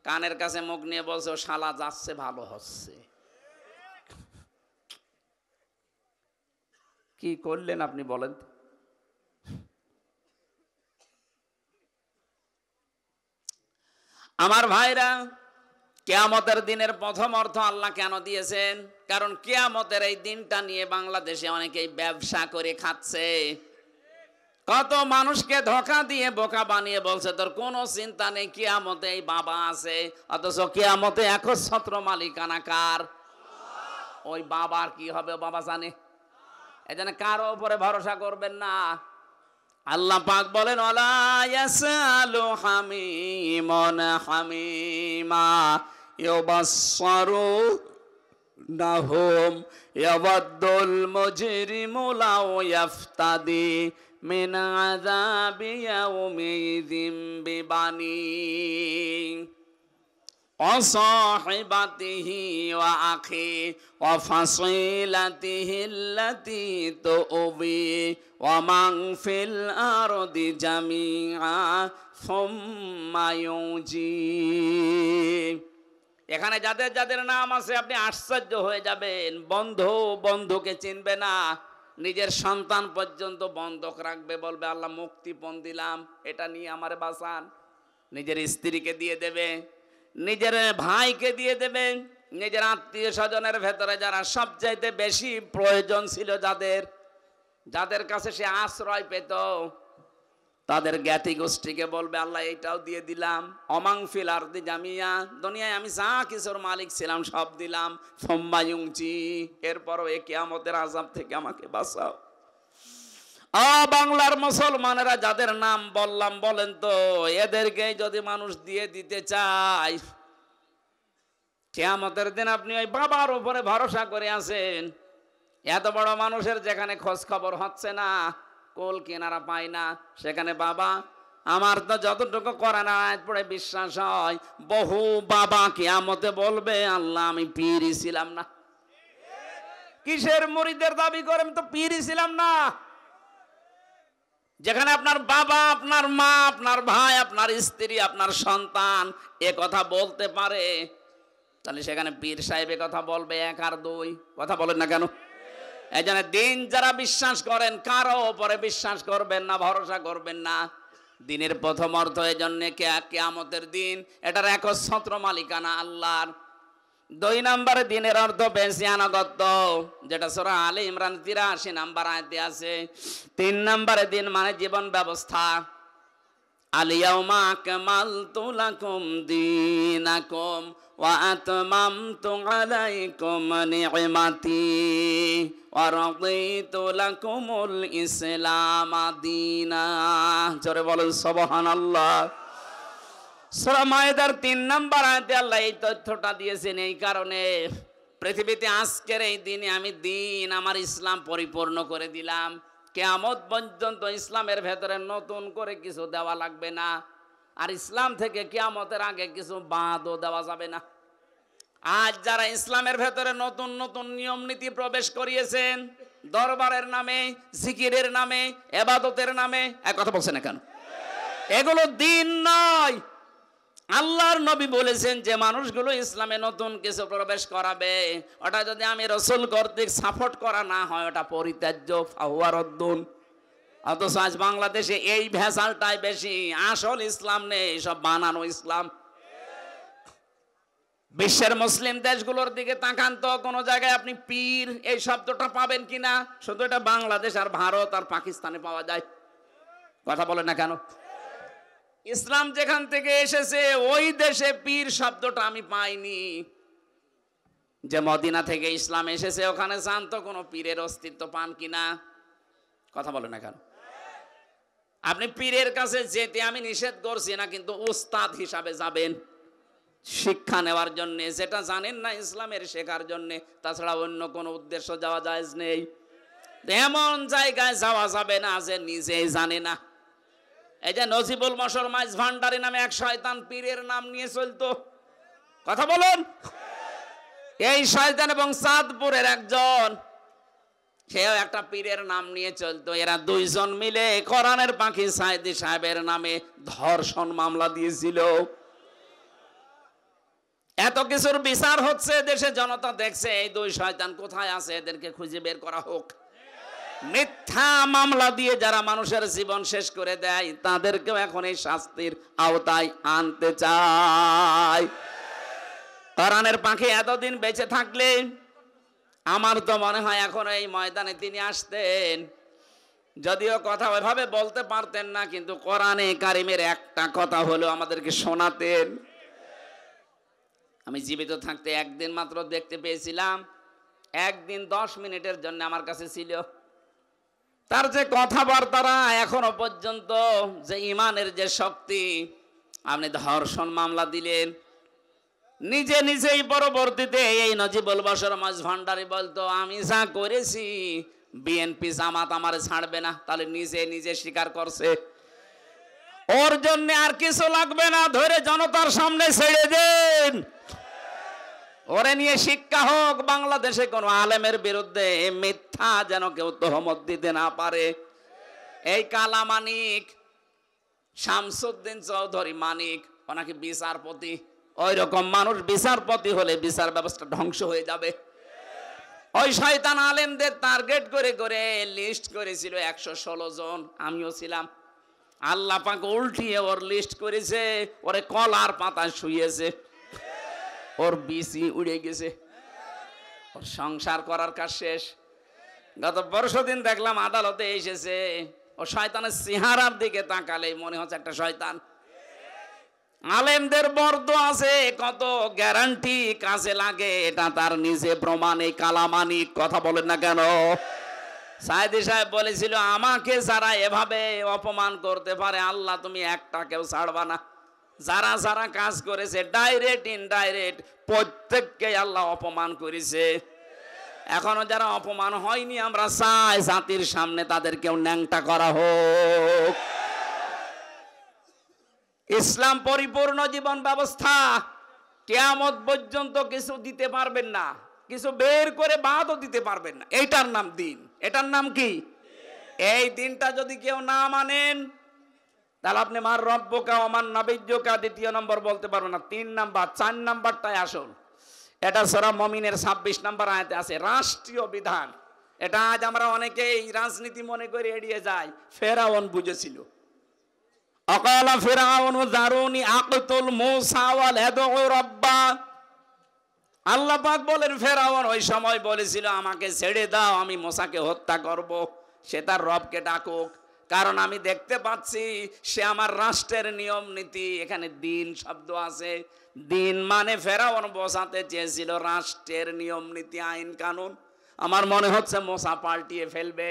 কানের কাছে মুখ নিয়ে বলছে, ও শালা যাচ্ছে ভালো হচ্ছে। কি করলেন আপনি বলেন? আমার ভাইরা, কিয়ামতের দিনের প্রথম অর্থ আল্লাহ কেন দিয়েছেন? কারণ কিয়ামতের এই দিনটা নিয়ে বাংলাদেশে অনেকেই ব্যবসা করে খাচ্ছে। কত মানুষকে ধোঁকা দিয়ে বোকা বানিয়ে বলছে তোর কোনো চিন্তা নেই, কিয়ামতে এই বাবা আছে, অথচ কিয়ামতে একচ্ছত্র মালিকানা কার? ওই বাবার কি হবে বাবা জানে। এজন্য কারো উপরে ভরসা করবেন না। আল্লাহ পাক বলেন, ওয়ালা ইয়াসালু হামিমুন হামিমা ইউবাসসারুনাহুম ইয়াওয়াদ্দুল মুজরিমু লাউ ইয়াফতাদি মিন আযাবি ইয়াউমিযিম বিবানি وصاحبته وأخيه وفصيلته التي تؤويه ومن في الأرض جميعا ثم ينجيه। এখানে যাদের যাদের নাম আছে আপনি আশ্চর্য হয়ে যাবেন। বন্ধু বন্ধুকে চিনবে না, নিজের সন্তান পর্যন্ত বন্ধক রাখবে, বলবে আল্লাহ মুক্তিপণ দিলাম, এটা নিয়ে আমারে বাঁচান। নিজের স্ত্রীকে দিয়ে দেবে, নিজের ভাইকে দিয়ে দেবে, নিজের আত্মীয় স্বজনের ভেতরে যারা সবচাইতে বেশি প্রয়োজন ছিল, যাদের কাছে সে আশ্রয় পেত, তাদের জ্ঞাতি গোষ্ঠীকে বলবে আল্লাহ এইটাও দিয়ে দিলাম। অমাং ফিল আরদি জামিয়া, দুনিয়ায় আমি যা কিছুর মালিক ছিলাম সব দিলাম। ফম্মায়ুংচি, এরপরও এ কিয়ামতের আযাব থেকে আমাকে বাঁচাও। বাংলার মুসলমানেরা যাদের নাম বললাম, বলেন তো এদেরকে যদি মানুষ দিয়ে দিতে চায়, কিয়ামতের দিন আপনি ওই বাবার উপরে ভরসা করে আছেন, এত বড় মানুষের যেখানে খোঁজ খবর হচ্ছে না, কোল কিনারা পায় না, সেখানে বাবা আমার তো যতটুকু কোরআন আয়াত পড়ে বিশ্বাস হয়, বহু বাবা কিয়ামতে বলবে আল্লাহ আমি পীরই ছিলাম না। কিসের মুরিদের দাবি করে? আমি তো পীরই ছিলাম না। যেখানে আপনার বাবা, আপনার মা, আপনার ভাই, আপনার স্ত্রী, আপনার সন্তান এ কথা বলতে পারে, তাহলে সেখানে পীর সাহেব কথা বলবে এক আর দুই? কথা বলেন না কেন? এই জন্য দিন যারা বিশ্বাস করেন, কারো ওপরে বিশ্বাস করবেন না, ভরসা করবেন না। দিনের প্রথম অর্থ এই জন্য কিয়ামতের দিন, এটার একচ্ছত্র মালিকানা আল্লাহর। 2 নম্বরে দিনের অর্থ বেশি আনুগত্য, যেটা সূরা আলে ইমরান 83 নম্বর আয়াতে আছে। 3 নম্বরে দিন মানে জীবন ব্যবস্থা। আল ইয়াউমা আকমালতু লাকুম দীনাকুম ওয়া আতমামতু আলাইকুম নি'মাতি ওয়া রাদিতু লাকুমুল ইসলাম দীনা। জোরে বলেন সুবহানাল্লাহ। সূরা মায়েদার 3 নম্বর আয়াতে আল্লাহ এই তথ্যটা দিয়েছেন। এই কারণে পৃথিবীতে আজকের এই দিনে আমি দিন আমার ইসলাম পরিপূর্ণ করে দিলাম। কিয়ামত পর্যন্ত ইসলামের ভেতরে নতুন করে কিছু দেওয়া লাগবে না, আর ইসলাম থেকে কিয়ামতের আগে কিছু বাদও দেওয়া যাবে না। আজ যারা ইসলামের ভেতরে নতুন নতুন নিয়ম নীতি প্রবেশ করিয়েছেন, দরবারের নামে, জিকিরের নামে, ইবাদতের নামে, এক কথা বলছেন না কেন? এগুলো দিন নয়। আল্লাহর নবী বলেছেন যে মানুষগুলো ইসলামে নতুন কিছু প্রবেশ করাবে, ওটা যদি আমি রাসূল কর্তৃক সাপোর্ট করা না হয়, ওটা পরিত্যাজ্য, ফাহুয়া রদ্দুন। অথচ আজ বাংলাদেশে এই ভেজালটাই বেশি। আসল ইসলাম নেই, সব বানানো ইসলাম। বিশ্বের মুসলিম দেশগুলোর দিকে তাকান তো, কোন জায়গায় আপনি পীর এই শব্দটা পাবেন কিনা? শুধু এটা বাংলাদেশ আর ভারত আর পাকিস্তানে পাওয়া যায়। কথা বলেন না কেন? ইসলাম যেখান থেকে এসেছে ওই দেশে পীর শব্দটা আমি পাইনি। যে মদিনা থেকে ইসলাম এসেছে ওখানে যান তো, কোনো পীরের অস্তিত্ব পান কিনা? কথা বলেন না কেন? আপনি পীরের কাছে যেতে আমি নিষেধ করছি না, কিন্তু উস্তাদ হিসাবে যাবেন, শিক্ষা নেওয়ার জন্য, যেটা জানেন না ইসলামের শেখার জন্য। তাছাড়া অন্য কোনো উদ্দেশ্য যাওয়া জায়েজ নেই। এমন জায়গায় যাওয়া যাবে না যে নিজেই জানে না। এই যে নজিবুল মশর মাইজ ভান্ডারী নামে এক শয়তান পীরের নাম নিয়ে চলতো। কথা বলুন। এই শয়তান এবং চাঁদপুরের একজন, সেও একটা পীরের নাম নিয়ে চলতো। এরা দুইজন মিলে কোরআনের পাখি সাইদি সাহেবের নামে ধর্ষণ মামলা দিয়েছিল। এত কিছুর বিচার হচ্ছে, দেশে জনতা দেখছে, এই দুই শয়তান কোথায় আছে, এদেরকে খুঁজে বের করা হোক। মিথ্যা মামলা দিয়ে যারা মানুষের জীবন শেষ করে দেয়, তাদেরকেও এখন এই শাস্তির আওতায় আনতে চায়। কোরআনের পাখি এতদিন বেঁচে থাকলে আমার তো মনে হয় এখন এই ময়দানে তিনি আসতেন। যদিও কথা ওইভাবে বলতে পারতেন না, কিন্তু কোরআনে কারিমের একটা কথা হলো আমাদেরকে শোনাতেন। আমি জীবিত থাকতে একদিন মাত্র দেখতে পেয়েছিলাম, একদিন 10 মিনিটের জন্য আমার কাছে ছিল। তার যে কথাবার্তারা এখনো পর্যন্ত, যে ইমানের যে শক্তি। আপনি ধর্ষণ মামলা দিলেন, নিজে নিজেই পরবর্তীতে এই নজিবুল বশর মাঝ ভান্ডারী বলতো আমি যা করেছি বিএনপি জামাত আমার ছাড়বে না। তাহলে নিজে নিজে স্বীকার করছে। ওর জন্য আর কিছু লাগবে না, ধরে জনতার সামনে ছেড়ে দেন, ওরে নিয়ে শিক্ষা হোক। বাংলাদেশে কোন আলেমের বিরুদ্ধে মিথ্যা যেন কেউ তহমত দিতে না পারে। এই কালা মানিক, শামসুদ্দিন চৌধুরী মানিক, ওনাকে বিচারপতি। ওই রকম মানুষ বিচারপতি হলে বিচার ব্যবস্থা ধ্বংস হয়ে যাবে। ওই শয়তান আলেমদের টার্গেট করে করে লিস্ট করেছিল 116 জন, আমিও ছিলাম। আল্লাহ পাক উল্টিয়ে ওর লিস্ট করেছে, ওরে কলার পাতা শুয়েছে, ওর বিসি উড়ে গেছে, ওর সংসার করার কাজ শেষ। গত পরশুদিন দেখলাম আদালতে এসেছে, ও শয়তানের চেহারার দিকে তাকালে মনে হচ্ছে একটা শয়তান। আলেমদের বর্দ আছে, কত গ্যারান্টি কাজে লাগে এটা তার নিজে প্রমাণ। এই কালামানি কথা বলেন না কেন? সাইদি সাহেব বলেছিল, আমাকে যারা এভাবে অপমান করতে পারে আল্লাহ তুমি একটাকেও ছাড়বা না। যারা যারা কাজ করেছে ডাইরেক্ট ইনডাইরেক্ট প্রত্যেককে আল্লাহ অপমান করেছে। এখনো যারা অপমান হয়নি আমরা চাই জাতির সামনে তাদেরকেও ন্যাংটা করা হোক। ইসলাম পরিপূর্ণ জীবন ব্যবস্থা, কিয়ামত পর্যন্ত কিছু দিতে পারবেন না, কিছু বের করে বাদও দিতে পারবেন না। এইটার নাম দিন। এটার নাম কি? এই দিনটা যদি কেউ না মানেন তাহলে আপনি মার রব্বকা ওমান নাবিয়্যুকা দ্বিতীয় নম্বর বলতে পারবেন না। 3 নাম্বার 4 নাম্বারটাই আসল। এটা সূরা মুমিনের 26 নম্বর আয়াতে আছে, রাষ্ট্রীয় বিধান। এটা আজ আমরা অনেকেই রাজনীতি মনে করে এড়িয়ে যাই। ফেরাউন বুঝেছিল। আকালা ফিরআউনু যারুনি আকতুল মূসা ওয়াল ইয়াদউ রাব্বা। আল্লাহ পাক বলেন ফেরাউন ওই সময় বলেছিল আমাকে ছেড়ে দাও, আমি মূসাকে হত্যা করব, সে তার রবকে ডাকুক, কারণ আমি দেখতে পাচ্ছি সে আমার রাষ্ট্রের নিয়ম নীতি। এখানে দিন শব্দ আছে। দিন মানে ফেরাউন বোঝাতে চেয়েছিল রাষ্ট্রের নিয়ম নীতি, আইন কানুন। আমার মনে হচ্ছে মূসা পাল্টিয়ে ফেলবে।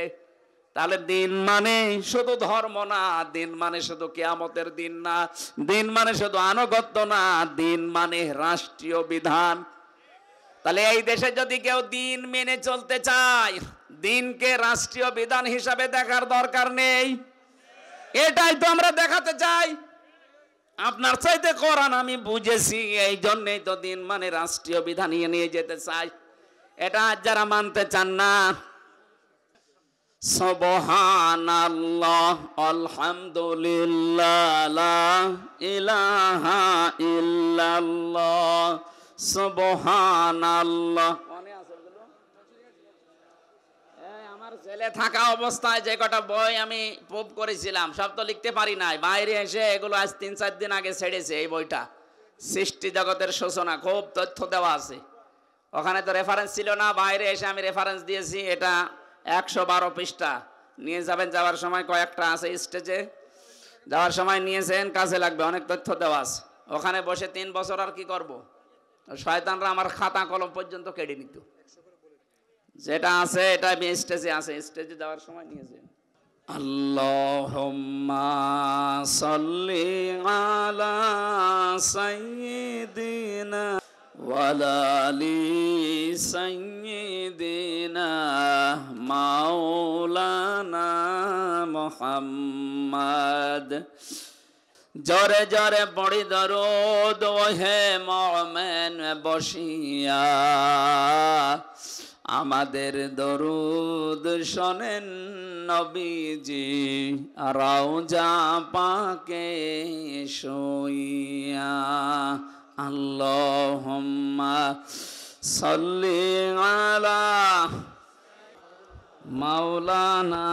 তাহলে দিন মানে শুধু ধর্ম না, দিন মানে শুধু কিয়ামতের দিন না, দিন মানে শুধু আনুগত্য না, দিন মানে রাষ্ট্রীয় বিধান। তাহলে এই দেশে যদি কেউ দিন মেনে চলতে চায়, দিনকে রাষ্ট্রীয় বিধান হিসাবে দেখার দরকার নেই। এটাই তো আমরা দেখাতে চাই। আপনার চাইতে কোরআন আমি বুঝেছি, এই জন্যই তো দিন মানে রাষ্ট্রীয় বিধান নিয়ে যেতে চাই। এটা যারা মানতে চান না, সুবহানাল্লাহ আলহামদুলিল্লাহ লা ইলাহা ইল্লাল্লাহ সুবহানাল্লাহ। আমার ছেলে থাকা অবস্থায় যে কটা বই আমি প্রুফ করেছিলাম সব তো লিখতে পারি নাই, বাইরে এসে এগুলো আজ 3-4 দিন আগে ছেড়েছে। এই বইটা সৃষ্টি জগতের সূচনা, খুব তথ্য দেওয়া আছে। ওখানে তো রেফারেন্স ছিল না, বাইরে এসে আমি রেফারেন্স দিয়েছি। এটা 112 পৃষ্ঠা নিয়ে যাবেন, যাওয়ার সময় কয়েকটা আছে স্টেজে, যাওয়ার সময় নিয়েছেন, কাজে লাগবে, অনেক তথ্য দেওয়া আছে। ওখানে বসে 3 বছর আর কি করব? শয়তানরা আমার খাতা কলম পর্যন্ত কেড়ে নিত। যেটা আছে এটা স্টেজে আছে, স্টেজে যাওয়ার সময় নিয়েছেন। আল্লাহুম্মা সাল্লি আলা সাইয়্যিদিনা ওয়ালা আলি সাইয়্যিদিনা মাওলানা মুহাম্মদ। জরে জরে পড়ি দরুদ ওহে মুমিন বসিয়া, আমাদের দরুদ শোনেন নবীজি রওজা পাকে শুইয়া। আল্লাহুম্মা সাল্লি আলা মাওলানা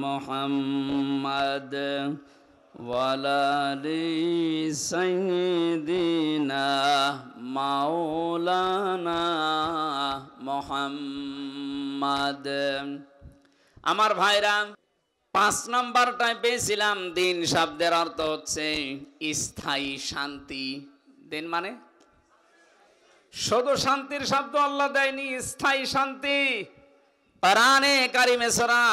মুহাম্মদ ওয়ালা আলি সাইয়্যিদিনা মাওলানা মুহাম্মদ। আমার ভাইরা, 5 নাম্বারটায় পেয়েছিলাম দিন শব্দের অর্থ হচ্ছে স্থায়ী শান্তি। দিন মানে শুধু শান্তির শব্দ আল্লাহ দেয়নি, স্থায়ী শান্তি। কোরআনে কারিমে সূরা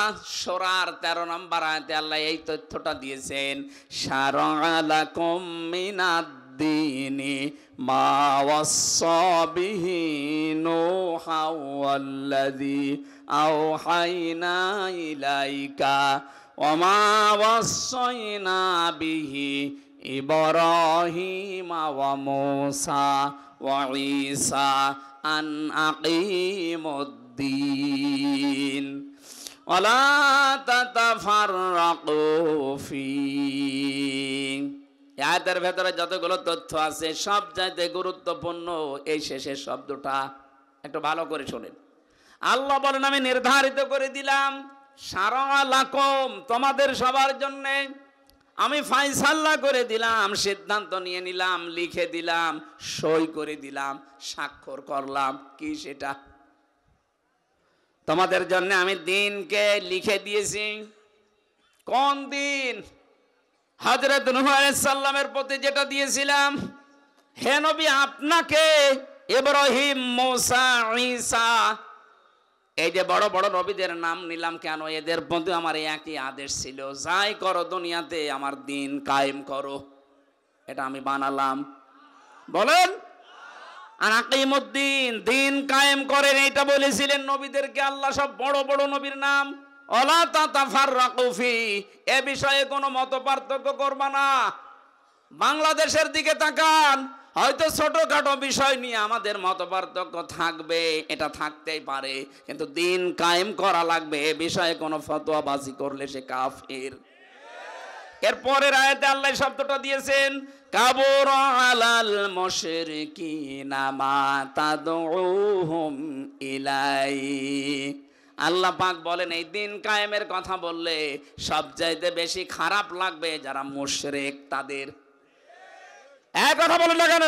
শূরার 13 নম্বর আয়াতে আল্লাহ এই তথ্যটা দিয়েছেন, শারআ লাকুম মিনাদ-দীনি মা ওয়াসসা বিহি নূহা ওয়াল্লাযী আওহাইনা ইলাইকা ওয়া মা ওয়াসাইনা বিহি ইব্রাহিমা ওয়া মূসা ওয়া ঈসা আন আকিমুদ্দীন ওয়ালা তাতাফাররাকু ফীহি। এই আয়াতের ভেতরে যতগুলো তথ্য আছে সব চাইতে গুরুত্বপূর্ণ এই শেষের শব্দটা, একটু ভালো করে শোনেন। আল্লাহ বলেন আমি নির্ধারিত করে দিলাম সারা লাকুম, তোমাদের সবার জন্য আমি ফায়সালা করে দিলাম, সিদ্ধান্ত নিয়ে নিলাম, লিখে দিলাম, সই করে দিলাম, স্বাক্ষর করলাম। কি সেটা? তোমাদের জন্য আমি দিনকে লিখে দিয়েছি। কোন দিন? হযরত নূহ আলাইহিস সালামের প্রতি যেটা দিয়েছিলাম, হে নবী আপনাকে, ইব্রাহিম, মুসা, ঈসা, এই যে বড় বড় নবীদের নাম নিলাম কেন? এদের প্রতি আমার একই আদেশ ছিল, যাই করো দুনিয়াতে আমার দিন কায়েম করো। এটা আমি বানালাম। বলেন আর আকিমুদ্দিন, দিন কায়েম করেন, এটা বলেছিলেন নবীদেরকে আল্লাহ। সব বড় বড় নবীর নাম। ওয়ালা তাতাফাররাকু ফি, এ বিষয়ে কোনো মত পার্থক্য করবা না। বাংলাদেশের দিকে তাকান, হয়তো ছোটখাটো বিষয় নিয়ে আমাদের মত পার্থক্য থাকবে, এটা থাকতেই পারে, কিন্তু দিন কায়েম করা লাগবে, এ বিষয়ে কোনো ফতোয়াবাজি করলে সে কাফির। এরপরের আয়াতে আল্লাহ শব্দটা দিয়েছেন, কাবুরা আলাল মুশরিকিনা মা তাদউহুম ইলাই। আল্লাহ পাক বলেন এই দিন কায়েমের কথা বললে সবচাইতে বেশি খারাপ লাগবে যারা মুশরিক তাদের। এক কথা বলেন না কেন?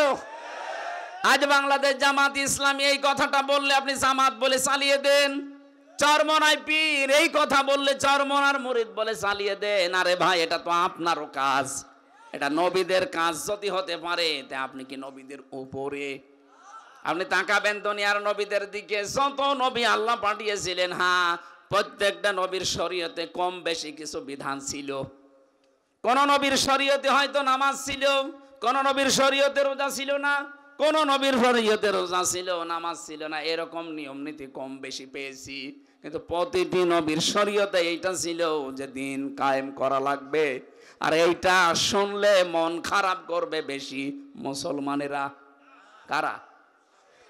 আজ বাংলাদেশ জামাত ইসলামী এই কথাটা বললে আপনি জামাত বলে চালিয়ে দেন, চরমনাই পীর এই কথা বললে চরমনার মুরিদ বলে চালিয়ে দেন। আরে ভাই, এটা তো আপনারও কাজ, এটা নবীদের কাজ যদি হতে পারে, তা আপনি কি নবীদের উপরে? আপনি তাকাবেন দুনিয়ার নবীদের দিকে, যত নবী আল্লাহ পাঠিয়েছিলেন, হ্যাঁ প্রত্যেকটা নবীর শরীয়তে কম বেশি কিছু বিধান ছিল। কোন নবীর শরীয়তে হয়তো নামাজ ছিল, কোন নবীর শরীয়তে রোজা ছিল না, কোন নবীর শরীয়তে রোজা ছিল নামাজ ছিল না, এরকম নিয়ম নীতি কম বেশি পেয়েছি। কিন্তু প্রতিটি নবীর শরীয়তে এইটা ছিল যে দিন কায়েম করা লাগবে। আর এইটা শুনলে মন খারাপ করবে বেশি মুসলমানেরা। কারা?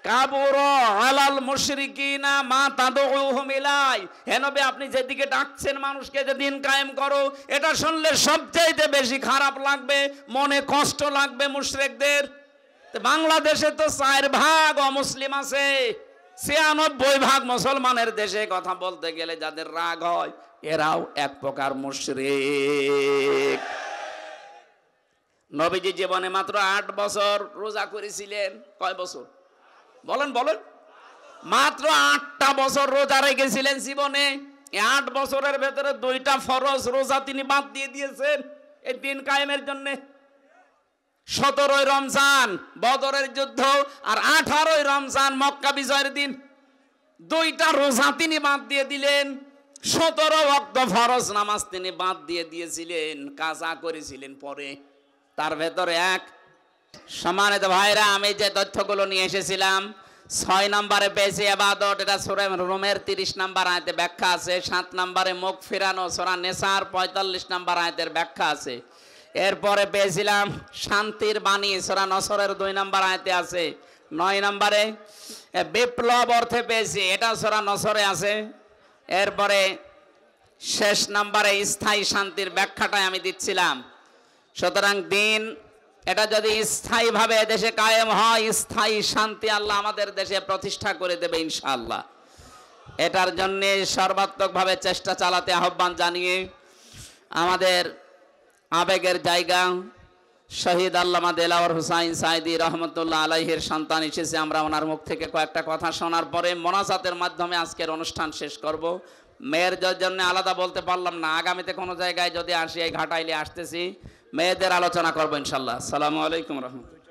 কাবুরা আলাল মুশরিকিনা মা তাদউহুম ইলাই। হে নবী, আপনি যেদিকে ডাকছেন মানুষকে যে দিন কায়েম করো, এটা শুনলে সবচাইতে বেশি খারাপ লাগবে, মনে কষ্ট লাগবে মুশরিকদের। বাংলাদেশে তো 4 ভাগ অমুসলিম আছে, 96% মুসলমানের দেশে কথা বলতে গেলে যাদের রাগ হয় এরাও এক প্রকার মুশরিক। নবীজি জীবনে মাত্র 8 বছর রোজা করেছিলেন। কয় বছর? বলেন বলেন। মাত্র 8টা বছর রোজা রেখেছিলেন জীবনে। এই 8 বছরের ভেতরে 2টা ফরজ রোজা তিনি বাদ দিয়ে দিয়েছেন এই দিন কায়েমের জন্য। 17ই রমজান বদরের যুদ্ধ, আর 18ই রমজান মক্কা বিজয়ের দিন, 2টা রোজা তিনি বাদ দিয়ে দিলেন। 17 ওয়াক্ত ফরজ নামাজ তিনি বাদ দিয়ে দিয়েছিলেন, কাজা করেছিলেন পরে। তার ভেতরে এক, সম্মানিত ভাইরা, আমি যে তথ্যগুলো নিয়ে এসেছিলাম 6 নম্বরে পেয়েছি ইবাদত, এটা সূরা রুমের 30 নম্বর আয়াতে ব্যাখ্যা আছে। 7 নম্বরে মুখ ফিরানো, সূরা নিসার 45 নম্বর আয়াতের ব্যাখ্যা আছে। এরপরে পেয়েছিলাম শান্তির বাণী, সূরা নসরের 2 নম্বর আয়াতে আছে। 9 নম্বরে বিপ্লব অর্থে পেয়েছি, এটা সূরা নসরে আছে। এরপরে শেষ নম্বরে স্থায়ী শান্তির ব্যাখ্যাটাই আমি দিচ্ছিলাম। সুতরাং দিন এটা যদি স্থায়ীভাবে দেশে কায়েম হয়, স্থায়ী শান্তি আল্লাহ আমাদের দেশে প্রতিষ্ঠা করে দেবে ইনশাআল্লাহ। এটার জন্য সর্বাত্মকভাবে চেষ্টা চালাতে আহ্বান জানিয়ে আমাদের আবেগের জায়গা শহীদ আল্লামা দেলাওয়ার হুসাইন সাইদি রহমতুল্লাহ আলাইহির সন্তান এসেছে। আমরা ওনার মুখ থেকে কয়েকটা কথা শোনার পরে মোনাজাতের মাধ্যমে আজকের অনুষ্ঠান শেষ করব। মেয়ের জন্য আলাদা বলতে পারলাম না, আগামীতে কোনো জায়গায় যদি আসি, এই ঘাটাইলে আসতেছি, মেয়েদের আলোচনা করবো ইনশাল্লাহ। আসসালামু আলাইকুম রহমতুল্লাহ।